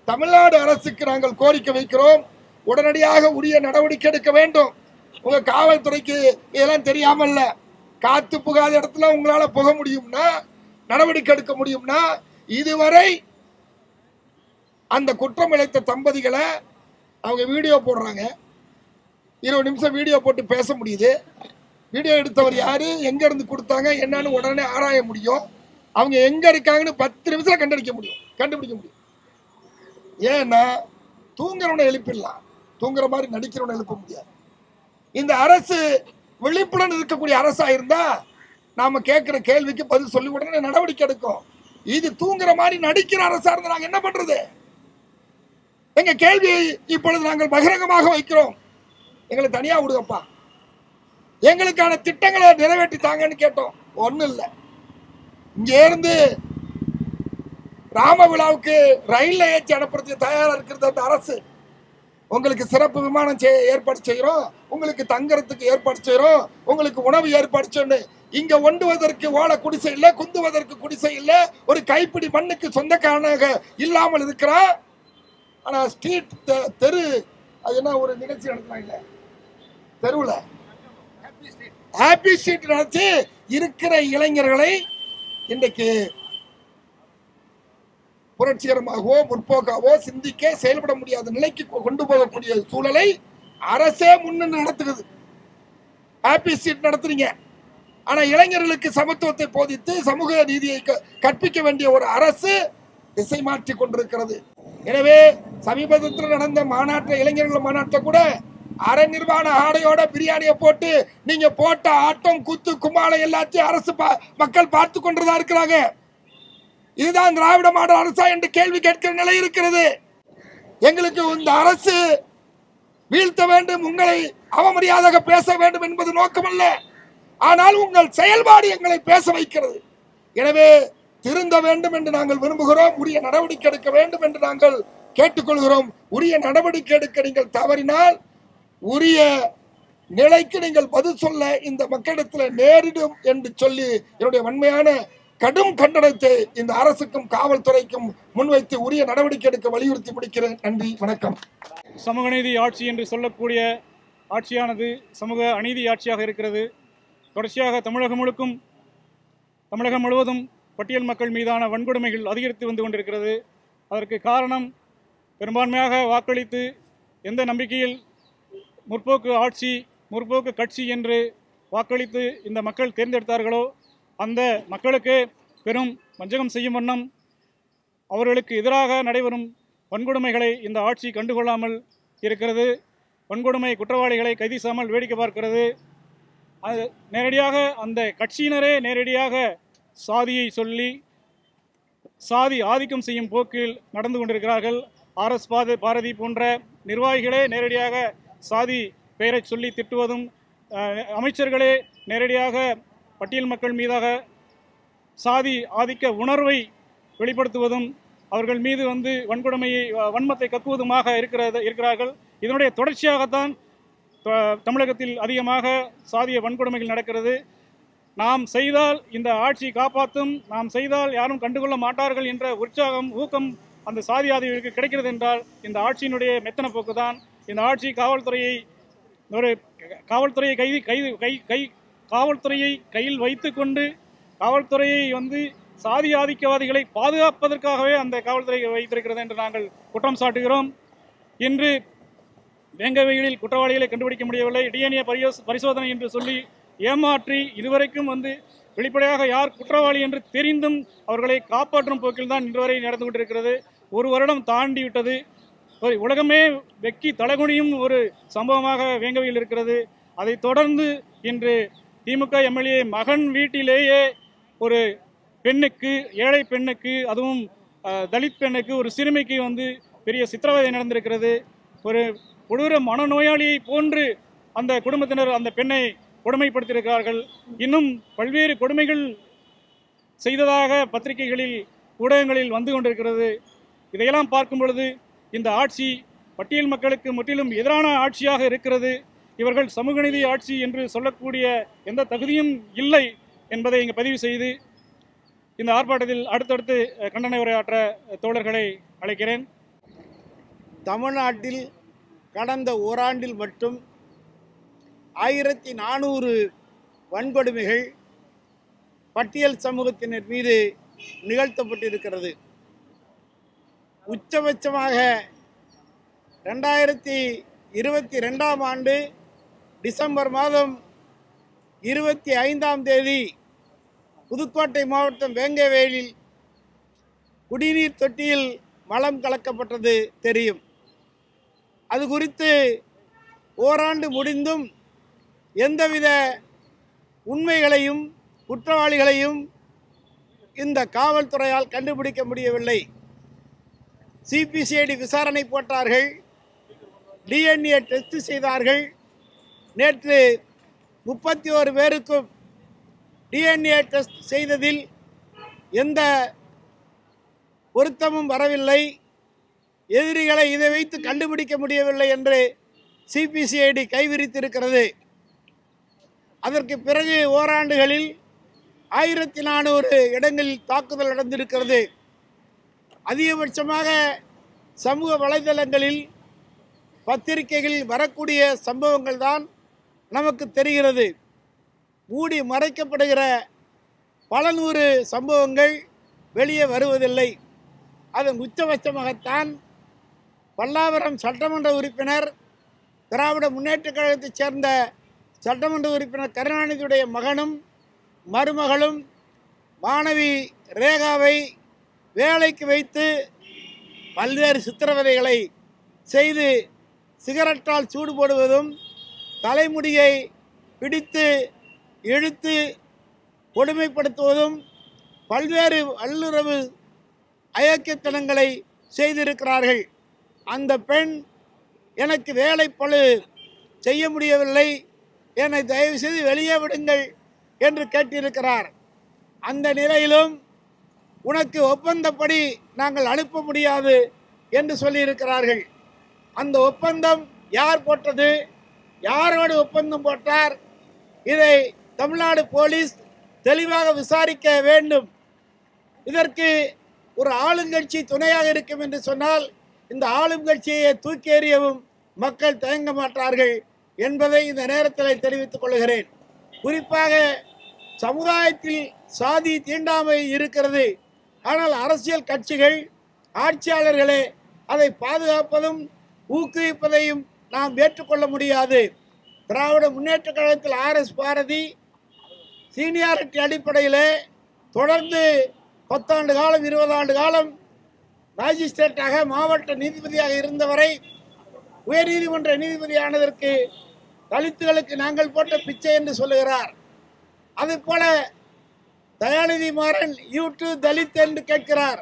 தமிழ்நாடு அரசுக்கு நாங்கள் கோரிக்கை வைக்கிறோம். உடனடியாக உரிய நடவடிக்கை எடுக்க வேண்டும். உங்க காவல்துறைக்கு இதெல்லாம் தெரியாமல்ல. காத்து புகாத இடத்துல உங்களால புக முடியும்னா, நடவடிக்கை எடுக்க முடியும்னா, இதுவரை அந்த குற்றம் இழைத்த தம்பதிகளை அவங்க வீடியோ போடுறாங்க. 20 நிமிஷம் வீடியோ போட்டு பேச முடியுது. வீடியோ எடுத்தவர் யாரு, எங்க இருந்து கொடுத்தாங்க, என்னன்னு உடனே ஆராய முடியும். அவங்க எங்க இருக்காங்கன்னு 10 நிமிஷம் கண்டுபிடிக்க முடியும். ஏன்னா தூங்குறவனை எழுப்பிடலாம், தூங்குற மாதிரி நடிக்கிறவனை எழுப்ப முடியாது. இந்த அரசு விழிப்புடன் இருக்கக்கூடிய அரசா இருந்தா நாம கேட்கிற கேள்விக்கு பதில் சொல்லி உடனே நடவடிக்கை எடுக்கும். இது தூங்குற மாதிரி நடிக்கிற அரசா இருந்தா நாங்க என்ன பண்றது? எங்க கேள்வியை இப்பொழுது நாங்கள் பகிரங்கமாக வைக்கிறோம். எங்களை தனியா விடுங்கப்பா, எங்களுக்கான திட்டங்களை நிறைவேற்றி தாங்கன்னு கேட்டோம். ஒன்றும் இல்லை. இங்கே இருந்து ராம விழாவுக்கு ரயில்ல ஏற்றி அனுப்புறதுக்கு தயாரா இருக்கிறது அந்த அரசு. உங்களுக்கு சிறப்பு விமானம் ஏற்பாடு செய்யறோம், உங்களுக்கு தங்கறதுக்கு ஏற்பாடு செய்யறோம், உங்களுக்கு உணவு ஏற்பாடு செய்யணும். இங்க ஒண்டுவதற்கு ஓலை குடிசை இல்ல, குந்துவதற்கு குடிசை இல்ல, ஒரு கைப்பிடி மண்ணுக்கு சொந்தக்காரனாக இல்லாமல் இருக்கிறான். ஆனா ஸ்ட்ரீட் தெரு அது என்ன ஒரு நிகழ்ச்சி நடத்துறாங்க தெருவுல ஹாப்பி ஸ்ட்ரீட் நடத்தி இருக்கிற இளைஞர்களை இன்றைக்கு புரட்சிகரமாகவோ முற்போக்காவோ சிந்திக்க செயல்பட முடியாத நிலைக்கு கொண்டு போகக்கூடிய சூழலை அரசே முன்னின்று நடத்துகிறது. ஹாப்பி ஸ்ட்ரீட் நடத்துறீங்க, ஆனா இளைஞர்களுக்கு சமத்துவத்தை போதித்து சமூக நீதியை கற்பிக்க வேண்டிய ஒரு அரசு திசை மாற்றி கொண்டிருக்கிறது. எனவே சமீபத்தில் நடந்த மாநாட்டில் இளைஞர்கள் மாநாட்டில் கூட அரை நிர்வாண ஆடையோட பிரியாணியை போட்டு நீங்க போட்ட ஆட்டம் குத்து கும்மாளை எல்லாத்தையும் அரசு மக்கள் பார்த்து கொண்டுதான் இருக்கிறாங்க. இதுதான் திராவிட மாடல் அரசா என்று கேள்வி கேட்கிற நிலை இருக்கிறது. எங்களுக்கு இந்த அரசு வீழ்த்த வேண்டும், உங்களை அவமரியாதையாக பேச வேண்டும் என்பது நோக்கமல்ல. ஆனால் உங்கள் செயல்பாடு எங்களை பேச வைக்கிறது. எனவே திருந்த வேண்டும் என்று நாங்கள் விரும்புகிறோம். உரிய நடவடிக்கை எடுக்க வேண்டும் என்று நாங்கள் கேட்டுக்கொள்கிறோம். உரிய நடவடிக்கை எடுக்க நீங்கள் தவறினால் உரிய நிலைக்கு நீங்கள் பதில் சொல்ல இந்த மக்களிடத்தில் நேரிடும் என்று சொல்லி என்னுடைய வன்மையான கடும் கண்டனத்தை இந்த அரசுக்கும் காவல்துறைக்கும் முன்வைத்து உரிய நடவடிக்கை எடுக்க வலியுறுத்தி முடிக்கிறேன். நன்றி, வணக்கம். சமூக நீதி ஆட்சி என்று சொல்லக்கூடிய ஆட்சியானது சமூக அநீதி ஆட்சியாக இருக்கிறது. தொடர்ச்சியாக தமிழகம் முழுவதும் பட்டியல் மக்கள் மீதான வன்கொடுமைகள் அதிகரித்து வந்து கொண்டிருக்கிறது. அதற்கு காரணம் பெரும்பான்மையாக வாக்களித்து எந்த நம்பிக்கையில் முற்போக்கு கட்சி என்று வாக்களித்து இந்த மக்கள் தேர்ந்தெடுத்தார்களோ அந்த மக்களுக்கு பெரும் வஞ்சகம் செய்யும் வண்ணம் அவர்களுக்கு எதிராக நடைபெறும் வன்கொடுமைகளை இந்த ஆட்சி கண்டுகொள்ளாமல் இருக்கிறது. வன்கொடுமை குற்றவாளிகளை கைது செய்யாமல் வேடிக்கை பார்க்கிறது. அது நேரடியாக அந்த கட்சியினரே நேரடியாக சாதியை சொல்லி சாதி ஆதிக்கம் செய்யும் போக்கில் நடந்து கொண்டிருக்கிறார்கள். RS பாரதி போன்ற நிர்வாகிகளே நேரடியாக சாதி பெயரை சொல்லி திட்டுவதும், அமைச்சர்களே நேரடியாக பட்டியல் மக்கள் மீதாக சாதி ஆதிக்க உணர்வை வெளிப்படுத்துவதும், அவர்கள் மீது வன்மத்தை கக்குவதுமாக இருக்கிறார்கள். இதனுடைய தொடர்ச்சியாகத்தான் தமிழகத்தில் அதிகமாக சாதிய வன்கொடுமைகள் நடக்கிறது. நாம் செய்தால் இந்த ஆட்சி காப்பாற்றும், நாம் செய்தால் யாரும் கண்டுகொள்ள மாட்டார்கள் என்ற ஊக்கம் அந்த சாதி ஆதிகளுக்கு கிடைக்கிறது என்றால் இந்த ஆட்சியினுடைய மெத்தன போக்கு தான். இந்த ஆட்சி காவல்துறையை கையில் வைத்துக்கொண்டு காவல்துறையை சாதி ஆதிக்கவாதிகளை பாதுகாப்பதற்காகவே அந்த காவல்துறை வைத்திருக்கிறது என்று நாங்கள் குற்றம் சாட்டுகிறோம். இன்று வேங்கவைகளில் குற்றவாளிகளை கண்டுபிடிக்க முடியவில்லை, DNA பரிசோதனை என்று சொல்லி ஏமாற்றி இதுவரைக்கும் வெளிப்படையாக யார் குற்றவாளி என்று தெரிந்தும் அவர்களை காப்பாற்றும் போக்கில் தான் இன்று வரை நடந்து கொண்டிருக்கிறது. ஒரு வருடம் தாண்டி விட்டது. உலகமே வெக்கி தலைகுனியும் ஒரு சம்பவமாக வேங்கவையில் இருக்கிறது. அதைத் தொடர்ந்து இன்று திமுக MLA மகன் வீட்டிலேயே ஒரு பெண்ணுக்கு, ஏழை பெண்ணுக்கு, அதுவும் தலித் பெண்ணுக்கு, ஒரு சிறுமிக்கு பெரிய சித்திரவதை நடந்திருக்கிறது. ஒரு கொடூர மனநோயாளியை போன்று அந்த குடும்பத்தினர் அந்த பெண்ணை கொடுமைப்படுத்தியிருக்கிறார்கள். இன்னும் பல்வேறு கொடுமைகள் செய்ததாக பத்திரிகைகளில் ஊடகங்களில் வந்து கொண்டிருக்கிறது. இதையெல்லாம் பார்க்கும் பொழுது இந்த ஆட்சி பட்டியல் மக்களுக்கு முற்றிலும் எதிரான ஆட்சியாக இருக்கிறது. இவர்கள் சமூக நீதி ஆட்சி என்று சொல்லக்கூடிய எந்த தகுதியும் இல்லை என்பதை இங்கு பதிவு செய்து இந்த ஆர்ப்பாட்டத்தில் அடுத்தடுத்து கண்டன உரையாற்ற தோழர்களை அழைக்கிறேன். தமிழ்நாட்டில் கடந்த ஓராண்டில் மட்டும் 1400 வன்கொடுமைகள் பட்டியல் சமூகத்தினர் மீது நிகழ்த்தப்பட்டிருக்கிறது. உச்சபட்சமாக 2022ஆம் ஆண்டு டிசம்பர் மாதம் 25ஆம் தேதி புதுக்கோட்டை மாவட்டம் வேங்கவேலில் குடிநீர் தொட்டியில் மலம் கலக்கப்பட்டது தெரியும். அது குறித்து ஓராண்டு முடிந்தும் எந்தவித உண்மைகளையும் குற்றவாளிகளையும் இந்த காவல்துறையால் கண்டுபிடிக்க முடியவில்லை. CPCID விசாரணை போட்டார்கள், DNA டெஸ்ட் செய்தார்கள். நேற்று 31 பேருக்கும் DNA டெஸ்ட் செய்ததில் எந்த பொருத்தமும் வரவில்லை, எதிரிகளை இதை வைத்து கண்டுபிடிக்க முடியவில்லை என்று சிபிசிஐடி கைவிரித்திருக்கிறது. அதற்கு பிறகு ஓராண்டுகளில் 1400 இடங்களில் தாக்குதல் நடந்திருக்கிறது. அதிகபட்சமாக சமூக வலைதளங்களில் பத்திரிகைகளில் வரக்கூடிய சம்பவங்கள் தான் நமக்கு தெரிகிறது. மூடி மறைக்கப்படுகிற பல நூறு சம்பவங்கள் வெளியே வருவதில்லை. அதன் உச்சபட்சமாகத்தான் பல்லாவரம் சட்டமன்ற உறுப்பினர், திராவிட முன்னேற்றக் கழகத்தைச் சேர்ந்த சட்டமன்ற உறுப்பினர் கருணாநிதியுடைய மகனும் மருமகளும் மாணவி ரேகாவை வேலைக்கு வைத்து பல்வேறு சித்திரவதைகளை செய்து சிகரெட்டால் சூடு போடுவதும், தலைமுடியை பிடித்து இழுத்து கொடுமைப்படுத்துவதும், பல்வேறு வல்லுறவு அயோக்கியத்தனங்களை செய்திருக்கிறார்கள். அந்த பெண் எனக்கு வேலை பளு செய்ய முடியவில்லை, என்னை தயவு செய்து வெளியே விடுங்கள் என்று கேட்டிருக்கிறார். அந்த நிலையிலும் உனக்கு ஒப்பந்தப்படி நாங்கள் அனுப்ப முடியாது என்று சொல்லியிருக்கிறார்கள். அந்த ஒப்பந்தம் யார் போட்டது, யாரோடு ஒப்பந்தம் போட்டார், இதை தமிழ்நாடு போலீஸ் தெளிவாக விசாரிக்க வேண்டும். இதற்கு ஒரு ஆளுங்கட்சி துணையாக இருக்கும் என்று சொன்னால் இந்த ஆளுங்கட்சியை தூக்கி எறியவும் மக்கள் தயங்க மாட்டார்கள் என்பதை இந்த நேரத்தில் தெரிவித்துக் கொள்கிறேன். குறிப்பாக சமுதாயத்தில் சாதி தீண்டாமை இருக்கிறது. ஆனால் அரசியல் கட்சிகள், ஆட்சியாளர்களே அதை பாதுகாப்பதும் ஊக்குவிப்பதையும் நாம் ஏற்றுக்கொள்ள முடியாது. திராவிட முன்னேற்றக் கழகத்தில் RS பாரதி சீனியாரிட்டி அடிப்படையில் தொடர்ந்து 10 ஆண்டு காலம் 20 ஆண்டு காலம் மேஜிஸ்ட்ரேட்டாக மாவட்ட நீதிபதியாக இருந்தவரை உயர்நீதிமன்ற நீதிபதியானதற்கு தலித்துகளுக்கு நாங்கள் போட்ட பிச்சை என்று சொல்லுகிறார். அதே போல தயாநிதி மாறன் யூ2 தலித் என்று கேட்கிறார்.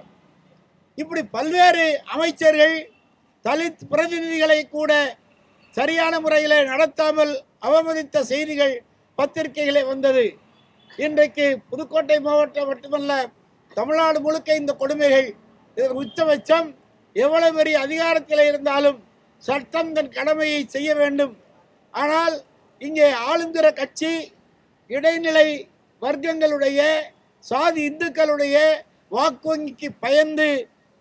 இப்படி பல்வேறு அமைச்சர்கள் தலித் பிரதிநிதிகளை கூட சரியான முறையில் நடத்தாமல் அவமதித்த செய்திகள் பத்திரிகைகளே வந்தது. இன்றைக்கு புதுக்கோட்டை மாவட்டம் மட்டுமல்ல, தமிழ்நாடு முழுக்க இந்த கொடுமைகள். இதன் உச்சபட்சம் எவ்வளவு பெரிய அதிகாரத்தில் இருந்தாலும் சட்டம் தன் கடமையை செய்ய வேண்டும். ஆனால் இங்கே ஆளுங்கிற கட்சி இடைநிலை வர்க்கங்களுடைய சாதி இந்துக்களுடைய வாக்கு வங்கிக்கு பயந்து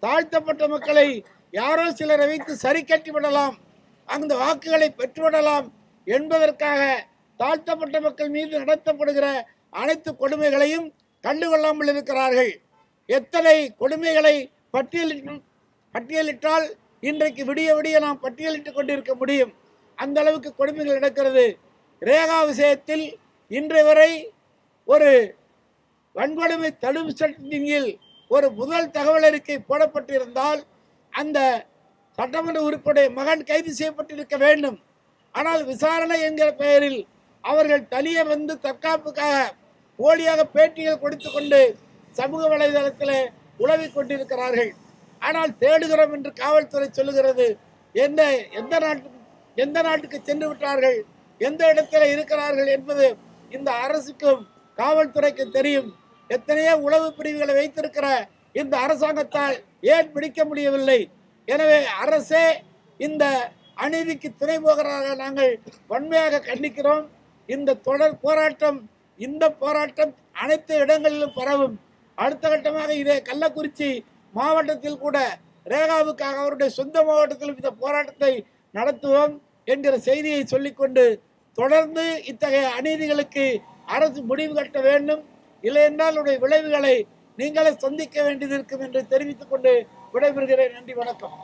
தாழ்த்தப்பட்ட மக்களை யாரோ சிலரை வைத்து சரி கட்டி விடலாம், அந்த வாக்குகளை பெற்றுவிடலாம் என்பதற்காக தாழ்த்தப்பட்ட மக்கள் மீது நடத்தப்படுகிற அனைத்து கொடுமைகளையும் கண்டுகொள்ளாமல் இருக்கிறார்கள். எத்தனை கொடுமைகளை பட்டியலிட்டால் இன்றைக்கு விடிய விடிய நாம் பட்டியலிட்டுக் கொண்டிருக்க முடியும். அந்த அளவுக்கு கொடுமைகள் நடக்கிறது. ரேகா விஷயத்தில் இன்று வரை ஒரு வன்கொடுமை தடுப்பு சட்டத்தின் கீழ் ஒரு முதல் தகவல் அறிக்கை போடப்பட்டிருந்தால் அந்த சட்டமன்ற உறுப்பினுடைய மகன் கைது செய்யப்பட்டிருக்க வேண்டும். ஆனால் விசாரணை என்கிற பெயரில் அவர்கள் தனியே வந்து தற்காப்புக்காக போலியாக பேட்டிகள் கொடுத்து கொண்டு சமூக வலைதளத்தில் உலவிக் கொண்டிருக்கிறார்கள். ஆனால் தேடுகிறோம் என்று காவல்துறை சொல்லுகிறது. எந்த நாட்டுக்கு சென்று விட்டார்கள், எந்த இடத்துல இருக்கிறார்கள் என்பது இந்த அரசுக்கும் காவல்துறைக்கு தெரியும். எத்தனையோ உளவு பிரிவுகளை வைத்திருக்கிற இந்த அரசாங்கத்தால் ஏன் பிடிக்க முடியவில்லை? எனவே அரசே இந்த அநீதிக்கு துணை போகிறதாக நாங்கள் வன்மையாக கண்டிக்கிறோம். இந்த தொடர் போராட்டம் அனைத்து இடங்களிலும் பரவும். அடுத்த கட்டமாக இதே கள்ளக்குறிச்சி மாவட்டத்தில் கூட ரேகாவுக்காக அவருடைய சொந்த மாவட்டத்தில் இந்த போராட்டத்தை நடத்துவோம் என்கிற செய்தியை சொல்லிக்கொண்டு தொடர்ந்து இத்தகைய அநீதிகளுக்கு அரசு முடிவு கட்ட வேண்டும். இல்லையென்றால் உடைய விளைவுகளை நீங்களே சந்திக்க வேண்டியது இருக்கும் என்று தெரிவித்துக் கொண்டு விடைபெறுகிறேன். நன்றி, வணக்கம்.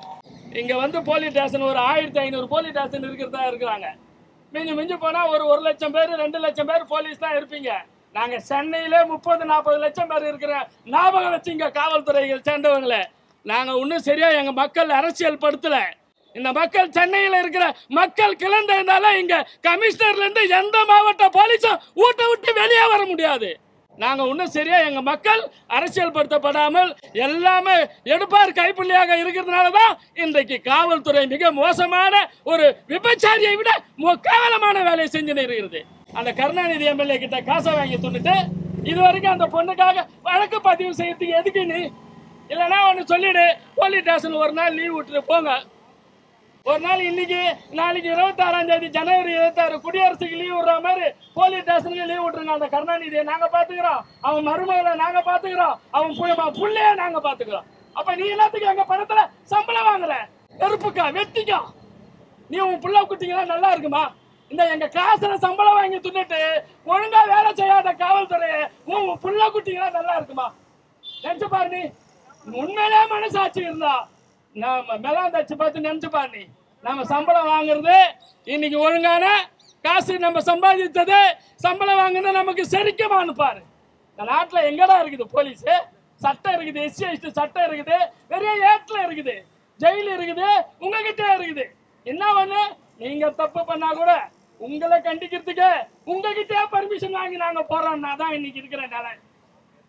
இங்க வந்து போலீஸ் ஸ்டேஷன் ஒரு 1500 போலீஸ் ஸ்டேஷன் இருக்கிறாங்க. மிஞ்சி போனா ஒரு 1 லட்சம் பேர் 2 லட்சம் பேர் போலீஸ் தான் இருப்பீங்க. நாங்க சென்னையில 30-40 லட்சம் பேர் இருக்கிற ஞாபகம் வச்சுங்க. காவல்துறைகள் சேர்ந்தவங்களே, நாங்க இன்னும் சரியா எங்க மக்கள் அரசியல் படுத்தல. இந்த மக்கள் சென்னையில் இருக்கிற மக்கள் கிளந்ததுனால இங்க கமிஷனர்ல இருந்து எந்த மாவட்ட போலீஸும் ஊட்ட விட்டு வெளியே வர முடியாது. நாங்க இன்னும் சரியா எங்க மக்கள் அரசியல் படுத்தப்படாமல் எல்லாமே எடுப்பார் கைப்பிள்ளையாக இருக்கிறதுனால தான் இன்றைக்கு காவல்துறை மிக மோசமான ஒரு விபச்சாரியை விட கேவலமான வேலையை செஞ்சு இருக்கிறது. அந்த கருணாநிதி எம்எல்ஏ கிட்ட காசை வாங்கி துண்ணுட்டு இது வரைக்கும் அந்த பொண்ணுக்காக வழக்கு பதிவு செய்யறதுக்கு எதுக்கு நீ? இல்லைன்னா ஒன்று சொல்லிடு, போலீஸ் ஸ்டேஷன் ஒரு நாள் லீவ் விட்டுட்டு போங்க. ஒரு நாள் இன்னைக்கு நாளைக்கு 26ஆம் தேதி ஜனவரி 26 குடியரசுக்கு லீவ் விடுற மாதிரி போலீஸ் ஸ்டேஷனுக்கு லீவ் விட்டுருங்க. அந்த கருணாநிதியை நாங்க பாத்துக்கிறோம், அவன் மருமகளை நாங்க பாத்துக்கிறோம், அவன் புள்ளைய நாங்க பாத்துக்கிறோம். அப்ப நீ எல்லாத்துக்கும் எங்க பணத்துல சம்பளம் வாங்குற? வெறுப்புக்கா வெட்டிக்கா? நீ உன் புள்ள குட்டிங்களாம் நல்லா இருக்குமா? இந்த எங்க காசுல சம்பளம் வாங்கி தின்னுட்டு ஒழுங்கா வேலை செய்யாத காவல்துறையை உன் புள்ள குட்டிங்களாம் நல்லா இருக்குமா? நினைச்சு பாரு. நீ உண்மையிலே மனசாட்சி இருந்தா நாம மேலாந்தாச்சு பார்த்து நினைச்சு பாரு. நீ நம்ம சம்பளம் வாங்குறது இன்னைக்கு ஒழுங்கான காசு, நம்ம சம்பாதித்தது சம்பளம் வாங்குறது நமக்கு செரிக்குமான்னு பாரு. இந்த நாட்டுல எங்கடா இருக்குது போலீஸ்? சட்டம் இருக்குது, SC/ST சட்டம் இருக்குது, பெரிய ஏட்ல இருக்குது, ஜெயில் இருக்குது, உங்ககிட்ட இருக்குது. என்ன ஒண்ணு, நீங்க தப்பு பண்ணா கூட உங்களை கண்டிக்கிறதுக்கு உங்ககிட்ட பர்மிஷன் வாங்கி நாங்க போறோம்னா தான் இன்னைக்கு இருக்கிற நிலை.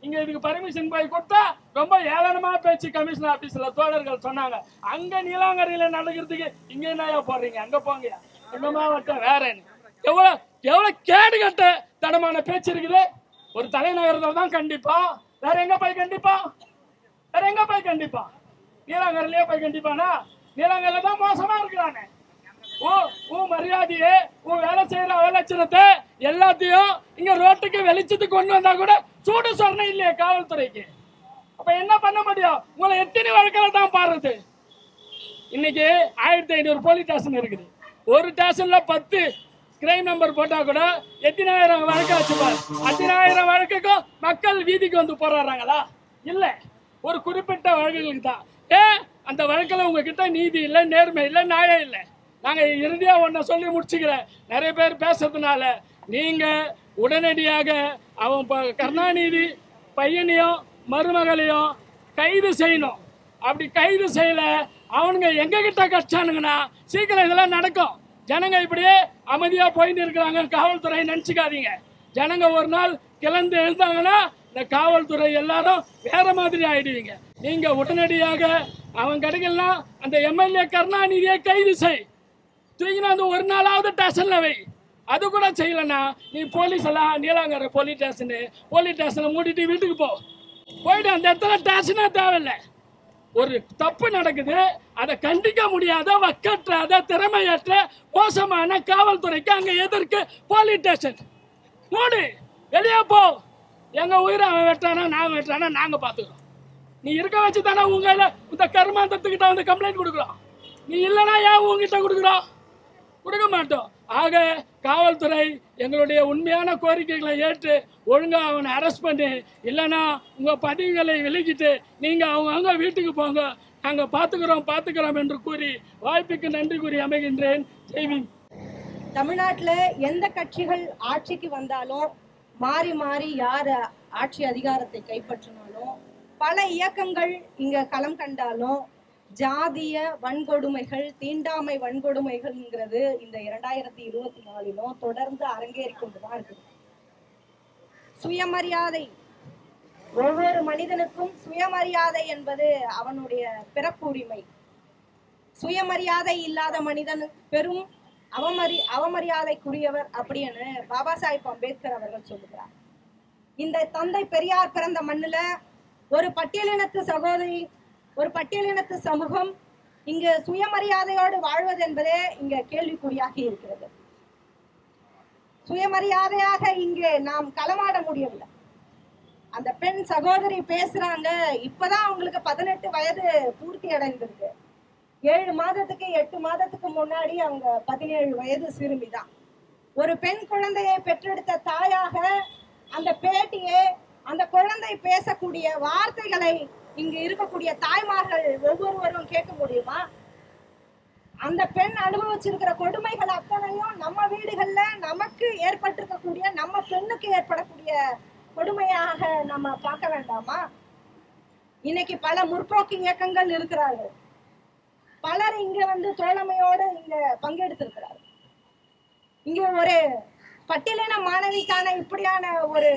இங்க இதுக்கு பர்மிஷன் போய் கொடுத்தா ரொம்ப ஏளனமா பேச்சு கமிஷனர் ஆபீஸ்ல தோழர்கள் சொன்னாங்க. அங்க நீலாங்கரையில நடக்கிறதுக்கு இங்க என்ன போடுறீங்க? அங்க போங்க, எங்க மாவட்டம் வேற. எவ்வளவு எவ்வளவு கேடு கட்ட தடமான பேச்சு இருக்குது. ஒரு தலைநகரத்தில் தான் கண்டிப்பா, வேற எங்க போய் கண்டிப்பா? வேற எங்க போய் கண்டிப்பா? நீலாங்கரையிலேயே போய் கண்டிப்பானா? நீலாங்கரையில தான் மோசமா இருக்கிறானே. உன் மரியாதையே, உன் வேலை செய்யற அவலட்சணத்தை எல்லாத்தையும் இங்க ரோட்டுக்கு வெளிச்சத்துக்கு கொண்டு வந்தா கூட சூடு சொரணை இல்லையே காவல்துறைக்கு. அப்ப என்ன பண்ண முடியும்? உங்களை எத்தனை வழக்கில தான் பாருது. இன்னைக்கு 1500 போலீஸ் ஸ்டேஷன் இருக்குது. ஒரு ஸ்டேஷன்ல 10 கிரைம் நம்பர் போட்டா கூட எத்தனாயிரம் வழக்கு வச்சுப்பாரு. 10000 வழக்குக்கும் மக்கள் வீதிக்கு வந்து போராடுறாங்களா? இல்ல, ஒரு குறிப்பிட்ட வழக்குகளுக்கு தான். அந்த வழக்கில் உங்ககிட்ட நீதி இல்லை, நேர்மை இல்லை, நியாயம் இல்லை. நாங்க இறுதியா ஒன்ன சொல்லி முடிச்சுக்கிறேன். நிறைய பேர் பேசுறதுனால நீங்க உடனடியாக அவன் கருணாநிதி பையனையும் மருமகளையும் கைது செய்யணும். அப்படி கைது செய்யல அவனுங்க எங்க கிட்ட கஷ்டானுங்கன்னா சீக்கிரம் இதெல்லாம் நடக்கும். ஜனங்க இப்படியே அமைதியா போயிட்டு இருக்கிறாங்க காவல்துறை நினைச்சுக்காதீங்க. ஜனங்க ஒரு நாள் கிளந்து எழுந்தாங்கன்னா இந்த காவல்துறை எல்லாரும் வேற மாதிரி ஆயிடுவீங்க. நீங்க உடனடியாக அவன் கிடைக்கலனா அந்த MLA கருணாநிதியை கைது செய், தூக்கினா அந்த ஒரு நாளாவது ஸ்டேஷன்ல வை. அது கூட செய்யலன்னா நீ போலீஸ் எல்லாம் நீலாங்கரை போலீஸ் ஸ்டேஷனை மூடிட்டு வீட்டுக்கு போயிட்டு அந்த இடத்துல ஸ்டேஷனே தேவையில்லை. ஒரு தப்பு நடக்குது, அதை கண்டிக்க முடியாத வக்கற்றாத திறமையற்ற மோசமான காவல்துறைக்கு அங்க எதற்கு போலீஸ் ஸ்டேஷன்? மூடு, வெளியே போ. எங்க உயிரை அவன் வெட்டானா நான் வெட்டானா நாங்க பாத்துக்கிறோம். நீ இருக்க வச்சு தானே உங்களை இந்த கர்மாந்தத்துக்கிட்ட வந்து கம்ப்ளைண்ட் கொடுக்குறோம். நீ இல்லைன்னா ஏன் உங்ககிட்ட கொடுக்குறோம்? கொடுக்க மாட்டோம். ஆக காவல்துறை எங்களுடைய உண்மையான கோரிக்கைகளை ஏற்று ஒழுங்கா அவனை அரெஸ்ட் பண்ணி, இல்லைன்னா உங்க பதிவுகளை விலகிட்டு நீங்க அவங்க வீட்டுக்கு போங்க, நாங்க பாத்துக்கிறோம் என்று கூறி வாய்ப்புக்கு நன்றி கூறி அமைகின்றேன். ஜெய்வின். தமிழ்நாட்டுல எந்த கட்சிகள் ஆட்சிக்கு வந்தாலும் மாறி மாறி யார் ஆட்சி அதிகாரத்தை கைப்பற்றினாலும் பல இயக்கங்கள் இங்க களம் கண்டாலும் ஜாதிய வன்கொடுமைகள், தீண்டாமை வன்கொடுமைகள்ங்கிறது இந்த 2024 தொடர்ந்து அரங்கேறி கொண்டுதான் இருக்கு. சுயமரியாதை, ஒவ்வொரு மனிதனுக்கும் சுயமரியாதை என்பது அவனுடைய பிறப்பு உரிமை. சுயமரியாதை இல்லாத மனிதன் பெரும் அவமரியாதைக்குரியவர் அப்படின்னு பாபா சாஹிப் அம்பேத்கர் அவர்கள் சொல்லுகிறார். இந்த தந்தை பெரியார் பிறந்த மண்ணுல ஒரு பட்டியலினத்து சகோதரி, ஒரு பட்டியலினத்து சமூகம் இங்கு சுயமரியாதையோடு வாழ்வது என்பதே இங்க கேள்விக்குறியாகி இருக்கிறது. சுயமரியாதையாக இங்கே நாம் களமாட முடியவில்லை. அந்த பெண் சகோதரி பேசுறாங்க, இப்பதான் அவங்களுக்கு 18 வயது பூர்த்தி அடைந்திருக்கு. 7 மாதத்துக்கு 8 மாதத்துக்கு முன்னாடி அவங்க 17 வயது சிறுமிதான். ஒரு பெண் குழந்தையை பெற்றெடுத்த தாயாக அந்த பேட்டியே, அந்த குழந்தை பேசக்கூடிய வார்த்தைகளை இங்கு இருக்கக்கூடிய தாய்மார்கள் ஒவ்வொருவரும் கேட்க முடியுமா? அந்த பெண் அனுபவிச்சிருக்கிற கொடுமைகள் அத்தனையும் நம்ம வீடுகள்ல நமக்கு ஏற்பட்டிருக்கக்கூடிய, நம்ம பெண்ணுக்கு ஏற்படக்கூடிய கொடுமையாக நம்ம பார்க்க வேண்டாமா? இன்னைக்கு பல முற்போக்கு இயக்கங்கள் இருக்கிறார்கள். பலர் இங்க வந்து தோழமையோடு இங்க பங்கெடுத்திருக்கிறார்கள். இங்க ஒரு பட்டியலின மாணவிக்கான இப்படியான ஒரு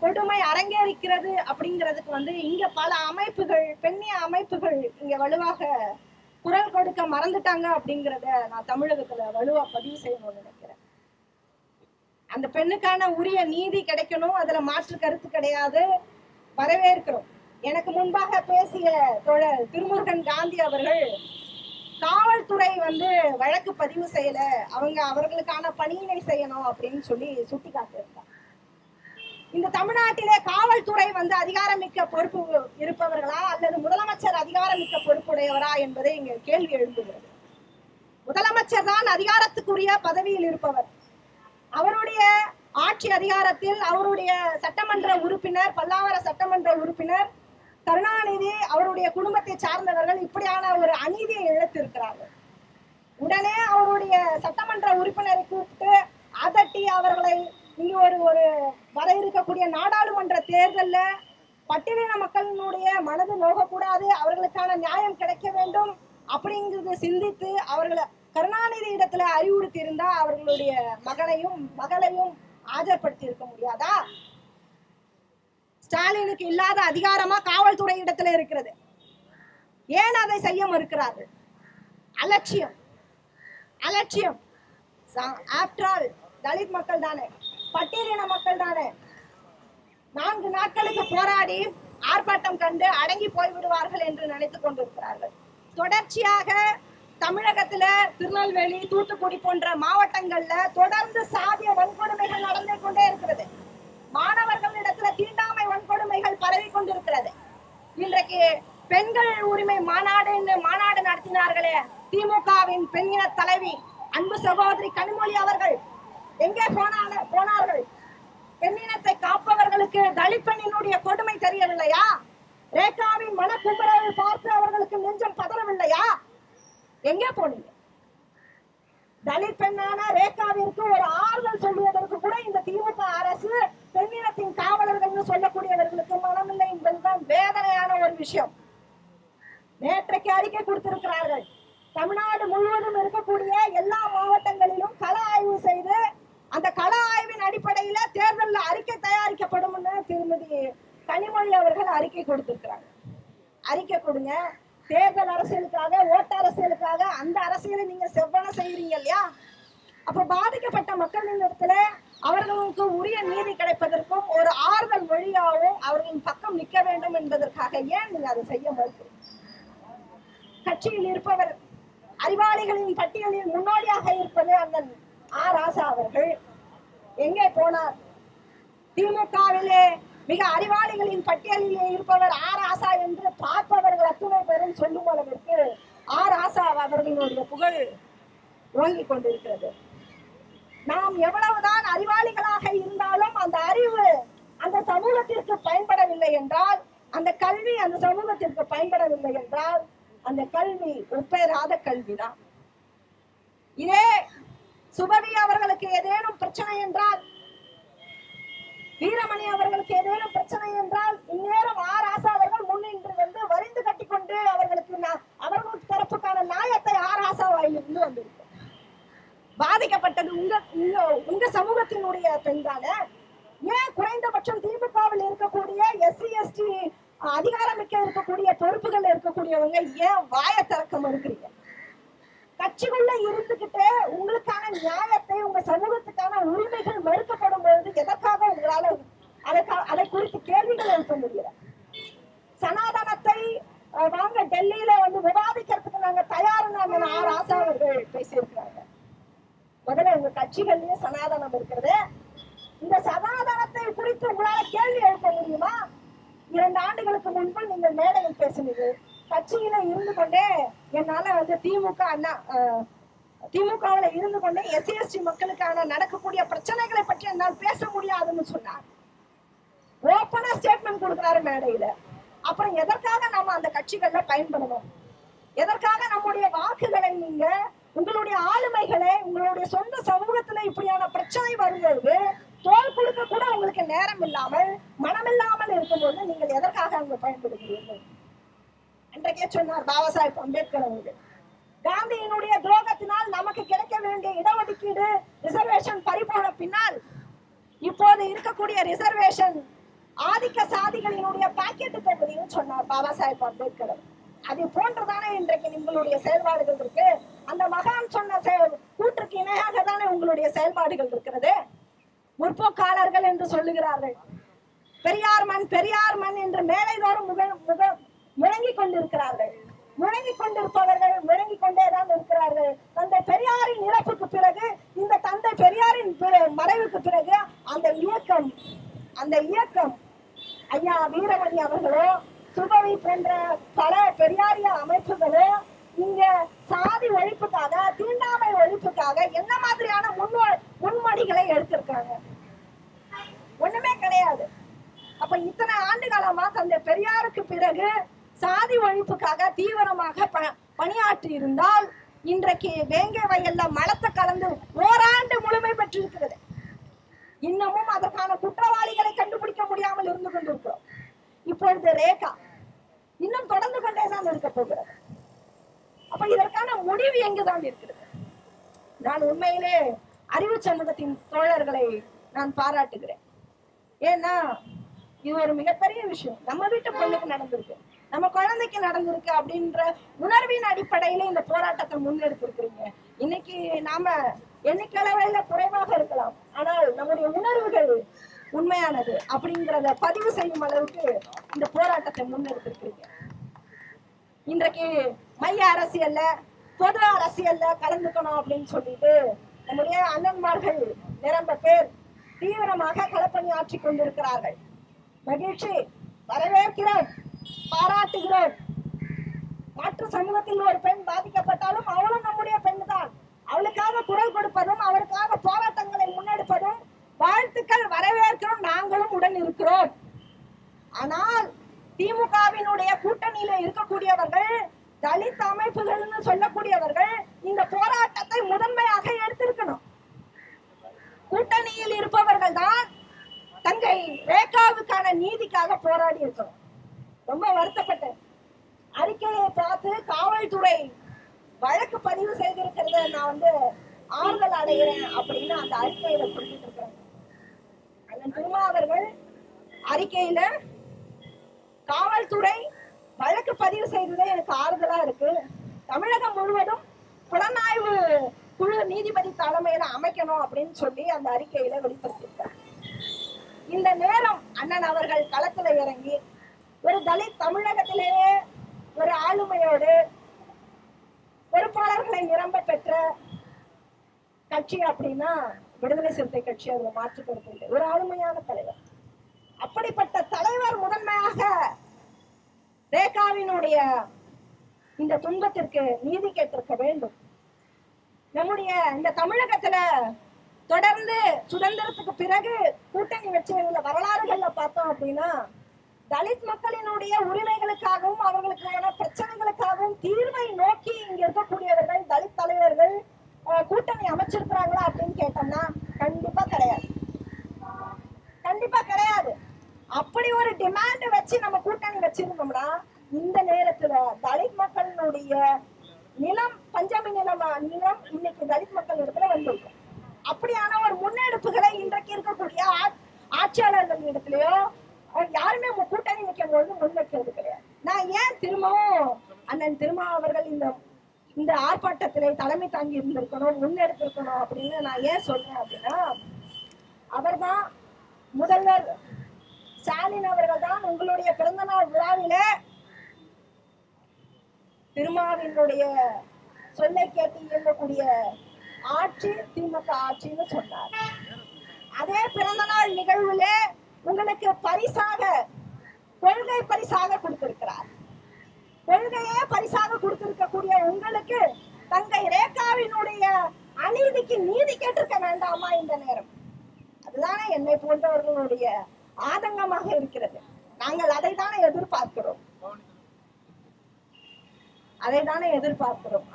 கொடுமை அரங்கேறிக்கிறது அப்படிங்கிறதுக்கு வந்து இங்க பல அமைப்புகள், பெண்ணிய அமைப்புகள் இங்க வலுவாக குரல் கொடுக்க மறந்துட்டாங்க அப்படிங்கிறத நான் தமிழகத்துல வலுவா பதிவு செய்யணும்னு நினைக்கிறேன். அந்த பெண்ணுக்கான உரிய நீதி கிடைக்கணும், அதுல மாற்று கருத்து கிடையாது, வரவேற்கிறோம். எனக்கு முன்பாக பேசிய தோழர் திருமுருகன் காந்தி அவர்கள் காவல்துறை வழக்கு பதிவு செய்யல, அவர்களுக்கான பணியினை செய்யணும் அப்படின்னு சொல்லி சுட்டி காட்டியிருக்காங்க. இந்த தமிழ்நாட்டிலே காவல்துறை அதிகாரமிக்க பொறுப்பு இருப்பவர்களா அல்லது முதலமைச்சர் அதிகாரமிக்க பொறுப்புடையவரா என்பதை இங்க கேள்வி எழும்புகிறது. முதலமைச்சர் தான் அதிகாரத்துக்குரிய பதவியில் இருப்பவர். அவருடைய ஆட்சி அதிகாரத்தில் அவருடைய சட்டமன்ற உறுப்பினர், பல்லாவர சட்டமன்ற உறுப்பினர் கருணாநிதி, அவருடைய குடும்பத்தை சார்ந்தவர்கள் இப்படியான ஒரு அநீதியை இழைத்திருக்கிறார்கள். உடனே அவருடைய சட்டமன்ற உறுப்பினரை கூப்பிட்டு அதட்டி அவர்களை இங்கு ஒரு வர இருக்கக்கூடிய நாடாளுமன்ற தேர்தல்ல பட்டியலின மக்களினுடைய மனது நோகக்கூடாது, அவர்களுக்கான நியாயம் கிடைக்க வேண்டும் அப்படிங்கிறது சிந்தித்து அவர்களை கருணாநிதி இடத்துல அறிவுறுத்தி இருந்தா அவர்களுடைய மகளையும் ஆஜர்படுத்தி இருக்க முடியாதா? ஸ்டாலினுக்கு இல்லாத அதிகாரமா காவல்துறை இடத்துல இருக்கிறது. ஏன் அதை செய்ய மறுக்கிறார்கள்? அலட்சியம். ஆஃப்டர் ஆல் தலித் மக்கள் தானே, பட்டியலின மக்கள் தானே. 4 நாட்களுக்கு போராடி ஆர்ப்பாட்டம் கண்டு அடங்கி போய்விடுவார்கள் என்று நினைத்துக் கொண்டிருக்கிறார்கள். தொடர்ச்சியாக தமிழகத்துல திருநெல்வேலி, தூத்துக்குடி போன்ற மாவட்டங்கள்ல தொடர்ந்து சாதிய வன்கொடுமைகள் நடந்து கொண்டே இருக்கிறது. மாணவர்களிடத்துல தீண்டாமை வன்கொடுமைகள் பரவி கொண்டிருக்கிறது. இன்றைக்கு பெண்கள் உரிமை மாநாடு நடத்தினார்களே திமுகவின் பெண்ணின தலைவி அன்பு சகோதரி கனிமொழி அவர்கள் எங்கே போனார்கள்? பெண்ணினத்தை காப்பவர்களுக்கு தலித் பெண்ணினுடைய கொடுமை தெரியவில்லையா? ரேகாவின் மனக்குமுறலை பார்த்து அவர்களுக்கு நெஞ்சம் பதறவில்லையா? எங்கே போனீங்க? தலித் பெண்ணான ரேகாவிற்கு ஒரு ஆறுதல் சொல்லுவதற்கு கூட இந்த திமுக அரசு பெண்ணினத்தின் காவலர்கள் சொல்லக்கூடியவர்களுக்கு மனமில்லை என்பதுதான் வேதனையான ஒரு விஷயம். நேற்றைக்கு அறிக்கை கொடுத்திருக்கிறார்கள். தமிழ்நாடு முழுவதும் இருக்கக்கூடிய எல்லா மாவட்டங்களிலும் கள ஆய்வு செய்து அந்த கள ஆய்வின் அடிப்படையில தேர்தலில் அறிக்கை தயாரிக்கப்படும் திருமதி கனிமொழி அவர்கள் அறிக்கை கொடுத்திருக்கிறாங்க. அறிக்கை கொடுங்க. தேர்தல் அரசியலுக்காக, ஓட்டு அரசியலுக்காக அந்த அரசியலை நீங்க செவ்வன செய்யறீங்க இல்லையா? அப்ப பாதிக்கப்பட்ட மக்களின் இடத்துல அவர்களுக்கு உரிய நீதி கிடைப்பதற்கும் ஒரு ஆறுதல் வழியாகவும் அவர்களின் பக்கம் நிற்க வேண்டும் என்பதற்காக ஏன் நீங்க அதை செய்ய மறுக்கிறீங்க? கட்சியில் இருப்பவர் அறிவாளிகளின் பட்டியலில் முன்னோடியாக இருப்பது அண்ணன் ராசா அவர்கள் எங்கே போனார்? திமுகவிலே மிக அறிவாளிகளின் பட்டியலிலே இருப்பவர் ராசா என்று பார்ப்பவர்கள் அத்துணை பேரும் சொல்லும் அளவிற்கு ராசா அவர்களுடைய புகழ் ஓங்கிக் கொண்டிருக்கிறது. நாம் எவ்வளவுதான் அறிவாளிகளாக இருந்தாலும் அந்த அறிவு அந்த சமூகத்திற்கு பயன்படவில்லை என்றால், அந்த கல்வி அந்த சமூகத்திற்கு பயன்படவில்லை என்றால், அந்த கல்வி ஒப்பேறாத கல்விதான். இதே சுபவி அவர்களுக்கு ஏதேனும் பிரச்சனை என்றால், வீரமணி அவர்களுக்கு ஏதேனும் பிரச்சனை என்றால், இந்நேரம் ராசா அவர்கள் முன்னின்று வரிந்து கட்டிக்கொண்டு அவர்களுக்கு தரப்புக்கான நியாயத்தை ராசா வாயிலிருந்து வந்திருக்கும். பாதிக்கப்பட்டது உங்க சமூகத்தினுடைய பெண் தானே. ஏன் குறைந்தபட்சம் திமுகவில் இருக்கக்கூடிய SC ST அதிகாரமிக்க இருக்கக்கூடிய பொறுப்புகள் இருக்கக்கூடியவங்க ஏன் வாய திறக்க மறுக்கிறீங்க? கட்சிக்குள்ள இருந்துகிட்டு உங்களுக்கான நியாயத்தை, உங்க சமூகத்துக்கான உரிமைகள் மறுக்கப்படும் பொழுது எதற்காக உங்களால அதை குறித்து கேள்விகள் எழுப்ப முடியல? சனாதனத்தை வாங்க டெல்லியில விவாதிக்கிறதுக்கு நாங்க தயாருன்னு ராசா அவர்கள் பேசியிருக்கிறாங்க. முதல்ல உங்க கட்சிகள்லயே சனாதனம் இருக்கிறது. இந்த சனாதனத்தை குறித்து உங்களால கேள்வி எழுப்ப முடியுமா? 2 ஆண்டுகளுக்கு முன்பு நீங்கள் மேடையில் பேசினீங்க. கட்சியில இருந்து கொண்டே என்னால திமுகவில இருந்து கொண்டே SC ST மக்களுக்கான நடக்கக்கூடிய பிரச்சனைகளை பற்றி என்னால் பேச முடியாதுன்னு சொன்னார். ஓப்பனா ஸ்டேட்மெண்ட் கொடுக்கிறாரு மேடையில. அப்புறம் எதற்காக நம்ம அந்த கட்சிகள்ல பயன்படணும்? எதற்காக நம்முடைய வாக்குகளை நீங்க உங்களுடைய ஆளுமைகளை உங்களுடைய சொந்த சமூகத்துல இப்படியான பிரச்சனை வரும்போது தோல் கொடுக்க கூட உங்களுக்கு நேரம் இல்லாமல், மனமில்லாமல் இருக்கும்போது நீங்கள் எதற்காக அங்க பயன்படுகிறீர்கள்? அன்றைக்கே சொன்னார் பாபா சாஹேப் அம்பேத்கர் அவர்கள், காந்தியினுடைய துரோகத்தினால் நமக்கு கிடைக்க வேண்டிய இடஒதுக்கீடு ரிசர்வேஷன் பறிபோன பின்னால் இப்போது இருக்கக்கூடிய ரிசர்வேஷன் ஆதிக்க சாதிகளினுடைய பாக்கெட்டு தொகுதின்னு சொன்னார் பாபா சாஹேப் அம்பேத்கர். அது போன்றுதானே இன்றைக்கு உங்களுடைய செயல்பாடுகள் இருக்கு. அந்த மகான் சொன்ன கூற்றுக்கு இணையாக தானே உங்களுடைய செயல்பாடுகள் இருக்கிறது. முற்போக்காளர்கள் என்று சொல்லுகிறார்கள். பெரியார் மண் என்று மேலைதோறும் முழங்கிக் கொண்டிருக்கிறார்கள். முழங்கிக் கொண்டிருப்பவர்கள் முழங்கிக் கொண்டேதான் இருக்கிறார்கள். தந்தை பெரியாரின் இறப்புக்கு பிறகு, இந்த தந்தை பெரியாரின் மறைவுக்கு பிறகு அந்த இயக்கம் ஐயா வீரமணி அவர்களோ, சுபவி போன்ற பல பெரியாரிய அமைப்புகளோ இங்க சாதி ஒழிப்புக்காக, தீண்டாமை ஒழிப்புக்காக என்ன மாதிரியான முன்மொழிகளை எடுத்திருக்காங்க? ஒண்ணுமே கிடையாது. அப்ப இத்தனை ஆண்டு காலமா தந்தை பெரியாருக்கு பிறகு சாதி ஒழிப்புக்காக தீவிரமாக பணியாற்றி இருந்தால், இன்றைக்கு வேங்கை வயல்ல மலத்தை கலந்து ஓராண்டு முழுமை பெற்றிருக்கிறது. இன்னமும் அதற்கான குற்றவாளிகளை கண்டுபிடிக்க முடியாமல் இருந்து கொண்டிருக்கிறோம். இப்பொழுது ரேகா இன்னும் தொடர்ந்து கொண்டேதான் இருக்க போகிறது. அப்ப இதற்கான முடிவு எங்குதான் இருக்கிறது? நான் உண்மையிலே அறிவு சமூகத்தின் தோழர்களை நான் பாராட்டுகிறேன். ஏன்னா இது ஒரு மிகப்பெரிய விஷயம். நம்ம வீட்டு பொண்ணுக்கு நடந்திருக்கு, நம்ம குழந்தைக்கு நடந்திருக்கு அப்படின்ற உணர்வின் அடிப்படையில இந்த போராட்டத்தை முன்னெடுத்திருக்கிறீங்க. இன்னைக்கு நாம எண்ணிக்கையில குறைவாக இருக்கலாம், ஆனால் நம்முடைய உணர்வுகள் உண்மையானது அப்படிங்கிறத பதிவு செய்யும் அளவுக்கு இந்த போராட்டத்தை முன்னெடுத்திருக்கிறீங்க. இன்றைக்கு மைய அரசியல்ல, பொது அரசியல்ல கலந்துக்கணும் அப்படின்னு சொல்லிட்டு நம்முடைய அண்ணன்மார்கள் நிரம்ப பேர் தீவிரமாக களப்பணி ஆற்றி கொண்டிருக்கிறார்கள். மகிழ்ச்சி, வரவேற்கிறோம், பாராட்டுகிறோம். மாற்று சமூகத்தில் ஒரு பெண் பாதிக்கப்பட்டாலும் அவளும் நம்முடைய பெண் தான். அவளுக்காக குரல் கொடுப்பதும், அவருக்காக போராட்டங்களை முன்னெடுப்பதும் வாழ்த்துக்கள், வரவேற்கிறோம், நாங்களும் உடன் இருக்கிறோம். ஆனால் திமுகவினுடைய கூட்டணியில இருக்கக்கூடியவர்கள், தலித் அமைப்புகள்னு சொல்லக்கூடியவர்கள் இந்த போராட்டத்தை முதன்மையாக எடுத்திருக்கணும். கூட்டணியில் இருப்பவர்கள் தான் தங்கை ரேகாவுக்கான நீதிக்காக போராடி இருக்கணும். ரொம்ப வருத்தப்பட்டேன். அறிக்கையை பார்த்து காவல்துறை வழக்கு பதிவு செய்திருக்கிறத நான் ஆறுதல் அடைகிறேன் அப்படின்னு அந்த அறிக்கையில குறிப்பிட்டு இருக்கிறாங்க. அண்ணன் திருமா அவர்கள் அறிக்கையில காவல்துறை வழக்கு பதிவு செய்ததே எனக்கு ஆறுதலா இருக்கு. தமிழகம் முழுவதும் புலனாய்வு குழு நீதிபதி தலைமையில அமைக்கணும் அப்படின்னு சொல்லி அந்த அறிக்கையில வெளிப்படுத்தியிருக்காங்க. இந்த நேரம் அண்ணன் அவர்கள் களத்துல இறங்கி ஒரு தலித் தமிழகத்திலேயே ஒரு ஆளுமையோடு பொறுப்பாளர்களை நிரம்ப பெற்ற கட்சி அப்படின்னா விடுதலை சிறுத்தை கட்சி. அதுல மாற்று கருத்து, ஒரு ஆளுமையான தலைவர். அப்படிப்பட்ட தலைவர் முதன்மையாக ரேகாவினுடைய இந்த துன்பத்திற்கு நீதி கேட்டிருக்க வேண்டும். நம்முடைய இந்த தமிழகத்துல தொடர்ந்து சுதந்திரத்துக்கு பிறகு கூட்டணி வச்ச வரலாறுகள்ல பார்த்தோம் அப்படின்னா, தலித் மக்களினுடைய உரிமைகளுக்காகவும் அவர்களுக்கான பிரச்சனைகளுக்காகவும் தீர்வை நோக்கி இங்க இருக்கக்கூடியவர்கள் தலித் தலைவர்கள் கூட்டணி அமைச்சிருக்கிறாங்களா அப்படின்னு கேட்டோம்னா கண்டிப்பா கிடையாது. கண்டிப்பா கிடையாது. அப்படி ஒரு டிமாண்ட் வச்சு நம்ம கூட்டணி வச்சிருந்தோம்னா இந்த நேரத்துல தலித் மக்களினுடைய நிலம், பஞ்சமி நிலம் இன்னைக்கு தலித் மக்கள் இடத்துல வந்திருக்கும். அப்படியான ஒரு முன்னெடுப்புகளை இன்றைக்கு இருக்கக்கூடிய ஆட்சியாளர்கள் இடத்துலயோ யாருமே கூட்டணி வைக்கும் போது முன்வைக்கிறது கிடையாது. நான் ஏன் திரும்பவும் அண்ணன் திருமா அவர்கள் இந்த ஆர்ப்பாட்டத்திலே தலைமை தாங்கி இருந்திருக்கணும், முன்னெடுத்திருக்கணும் அப்படின்னு நான் ஏன் சொல்றேன் அப்படின்னா, அவர்தான் முதல்வர் ஸ்டாலின் அவர்கள் தான் உங்களுடைய பிறந்தநாள் விழாவில திருமாவினுடைய சொல்லை கேட்டு இயங்கக்கூடிய ஆட்சி திமுக ஆட்சின்னு சொன்னார். அதே பிறந்தநாள் நிகழ்வுல உங்களுக்கு பரிசாக, கொள்கை பரிசாக கொடுத்திருக்கிறார். கொள்கையே பரிசாக கொடுத்திருக்கக்கூடிய உங்களுக்கு தங்கை ரேகாவினுடைய அநீதிக்கு நீதி கேட்டிருக்க வேண்டாமா இந்த நேரம்? அதுதானே என்னை போன்றவர்களுடைய ஆதங்கமாக இருக்கிறது. நாங்கள் அதைத்தானே எதிர்பார்க்கிறோம்.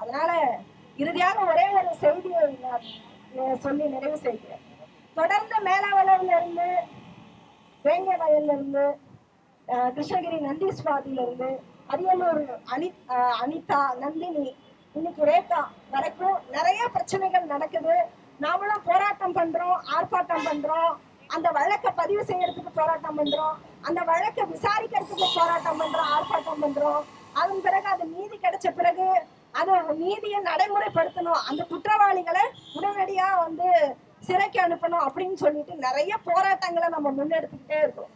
அதனால இறுதியாக ஒரே ஒரு செய்தியை சொல்லி நிறைவு செய்கிறேன். தொடர்ந்து மேலாவளவுல இருந்து, வேங்கை வயல்ல இருந்து, கிருஷ்ணகிரி நந்தீஸ்வாதியில இருந்து, அரியலூர் அனிதா, நந்தினி, இன்னைக்கு ரேகா வரைக்கும் நிறைய பிரச்சனைகள் நடக்குது. நாமளும் போராட்டம் பண்றோம், ஆர்ப்பாட்டம் பண்றோம், அந்த வழக்கை பதிவு செய்யறதுக்கு போராட்டம் பண்றோம், அந்த வழக்கை விசாரிக்கிறதுக்கு போராட்டம் பண்றோம், ஆர்ப்பாட்டம் பண்றோம். அதன் பிறகு அது நீதி கிடைச்ச பிறகு அது நீதியை நடைமுறைப்படுத்தணும். அந்த குற்றவாளிகளை உடனடியா சிறைக்கு அனுப்பணும் அப்படின்னு சொல்லிட்டு நிறைய போராட்டங்களை நம்ம முன்னெடுத்துக்கிட்டே இருக்கோம்.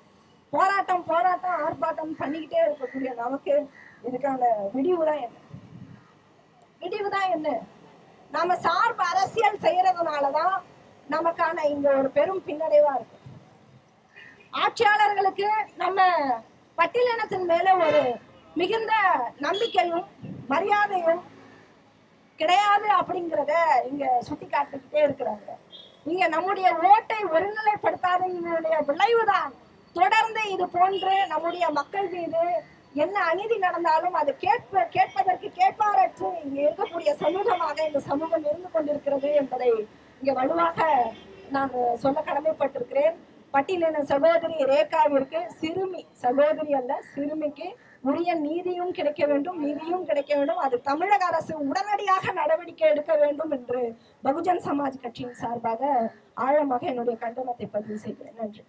போராட்டம் ஆர்ப்பாட்டம் பண்ணிக்கிட்டே இருக்கக்கூடிய நமக்கு இதுக்கான விடிவுதான் என்ன? விடிவுதான் என்ன? நாம சார்பு அரசியல் செய்யறதுனாலதான் நமக்கான இங்க ஒரு பெரும் பின்னடைவா இருக்கு. ஆட்சியாளர்களுக்கு நம்ம பட்டியலினத்தின் மேல ஒரு மிகுந்த நம்பிக்கையும் மரியாதையும் கிடையாது அப்படிங்கிறத இங்க சுட்டி காட்டிக்கிட்டே இருக்கிறாங்க. இங்க நம்முடைய ஓட்டை ஒருநிலைப்படுத்தாதனுடைய விளைவுதான் தொடர்ந்து இது போன்று நம்முடைய மக்கள் மீது என்ன அநீதி நடந்தாலும் அது கேட்பதற்கு கேட்பாரற்று இங்க இருக்கக்கூடிய சமூகமாக இந்த சமூகம் இருந்து கொண்டிருக்கிறது என்பதை இங்க வலுவாக நான் சொல்ல கடமைப்பட்டிருக்கிறேன். பட்டியலின சகோதரி ரேகாவிற்கு, சிறுமி சகோதரி அல்ல சிறுமிக்கு உரிய நீதியும் கிடைக்க வேண்டும். அது தமிழக அரசு உடனடியாக நடவடிக்கை எடுக்க வேண்டும் என்று பகுஜன் சமாஜ் கட்சியின் சார்பாக ஆழமாக என்னுடைய கண்டனத்தை பதிவு செய்கிறேன். நன்றி.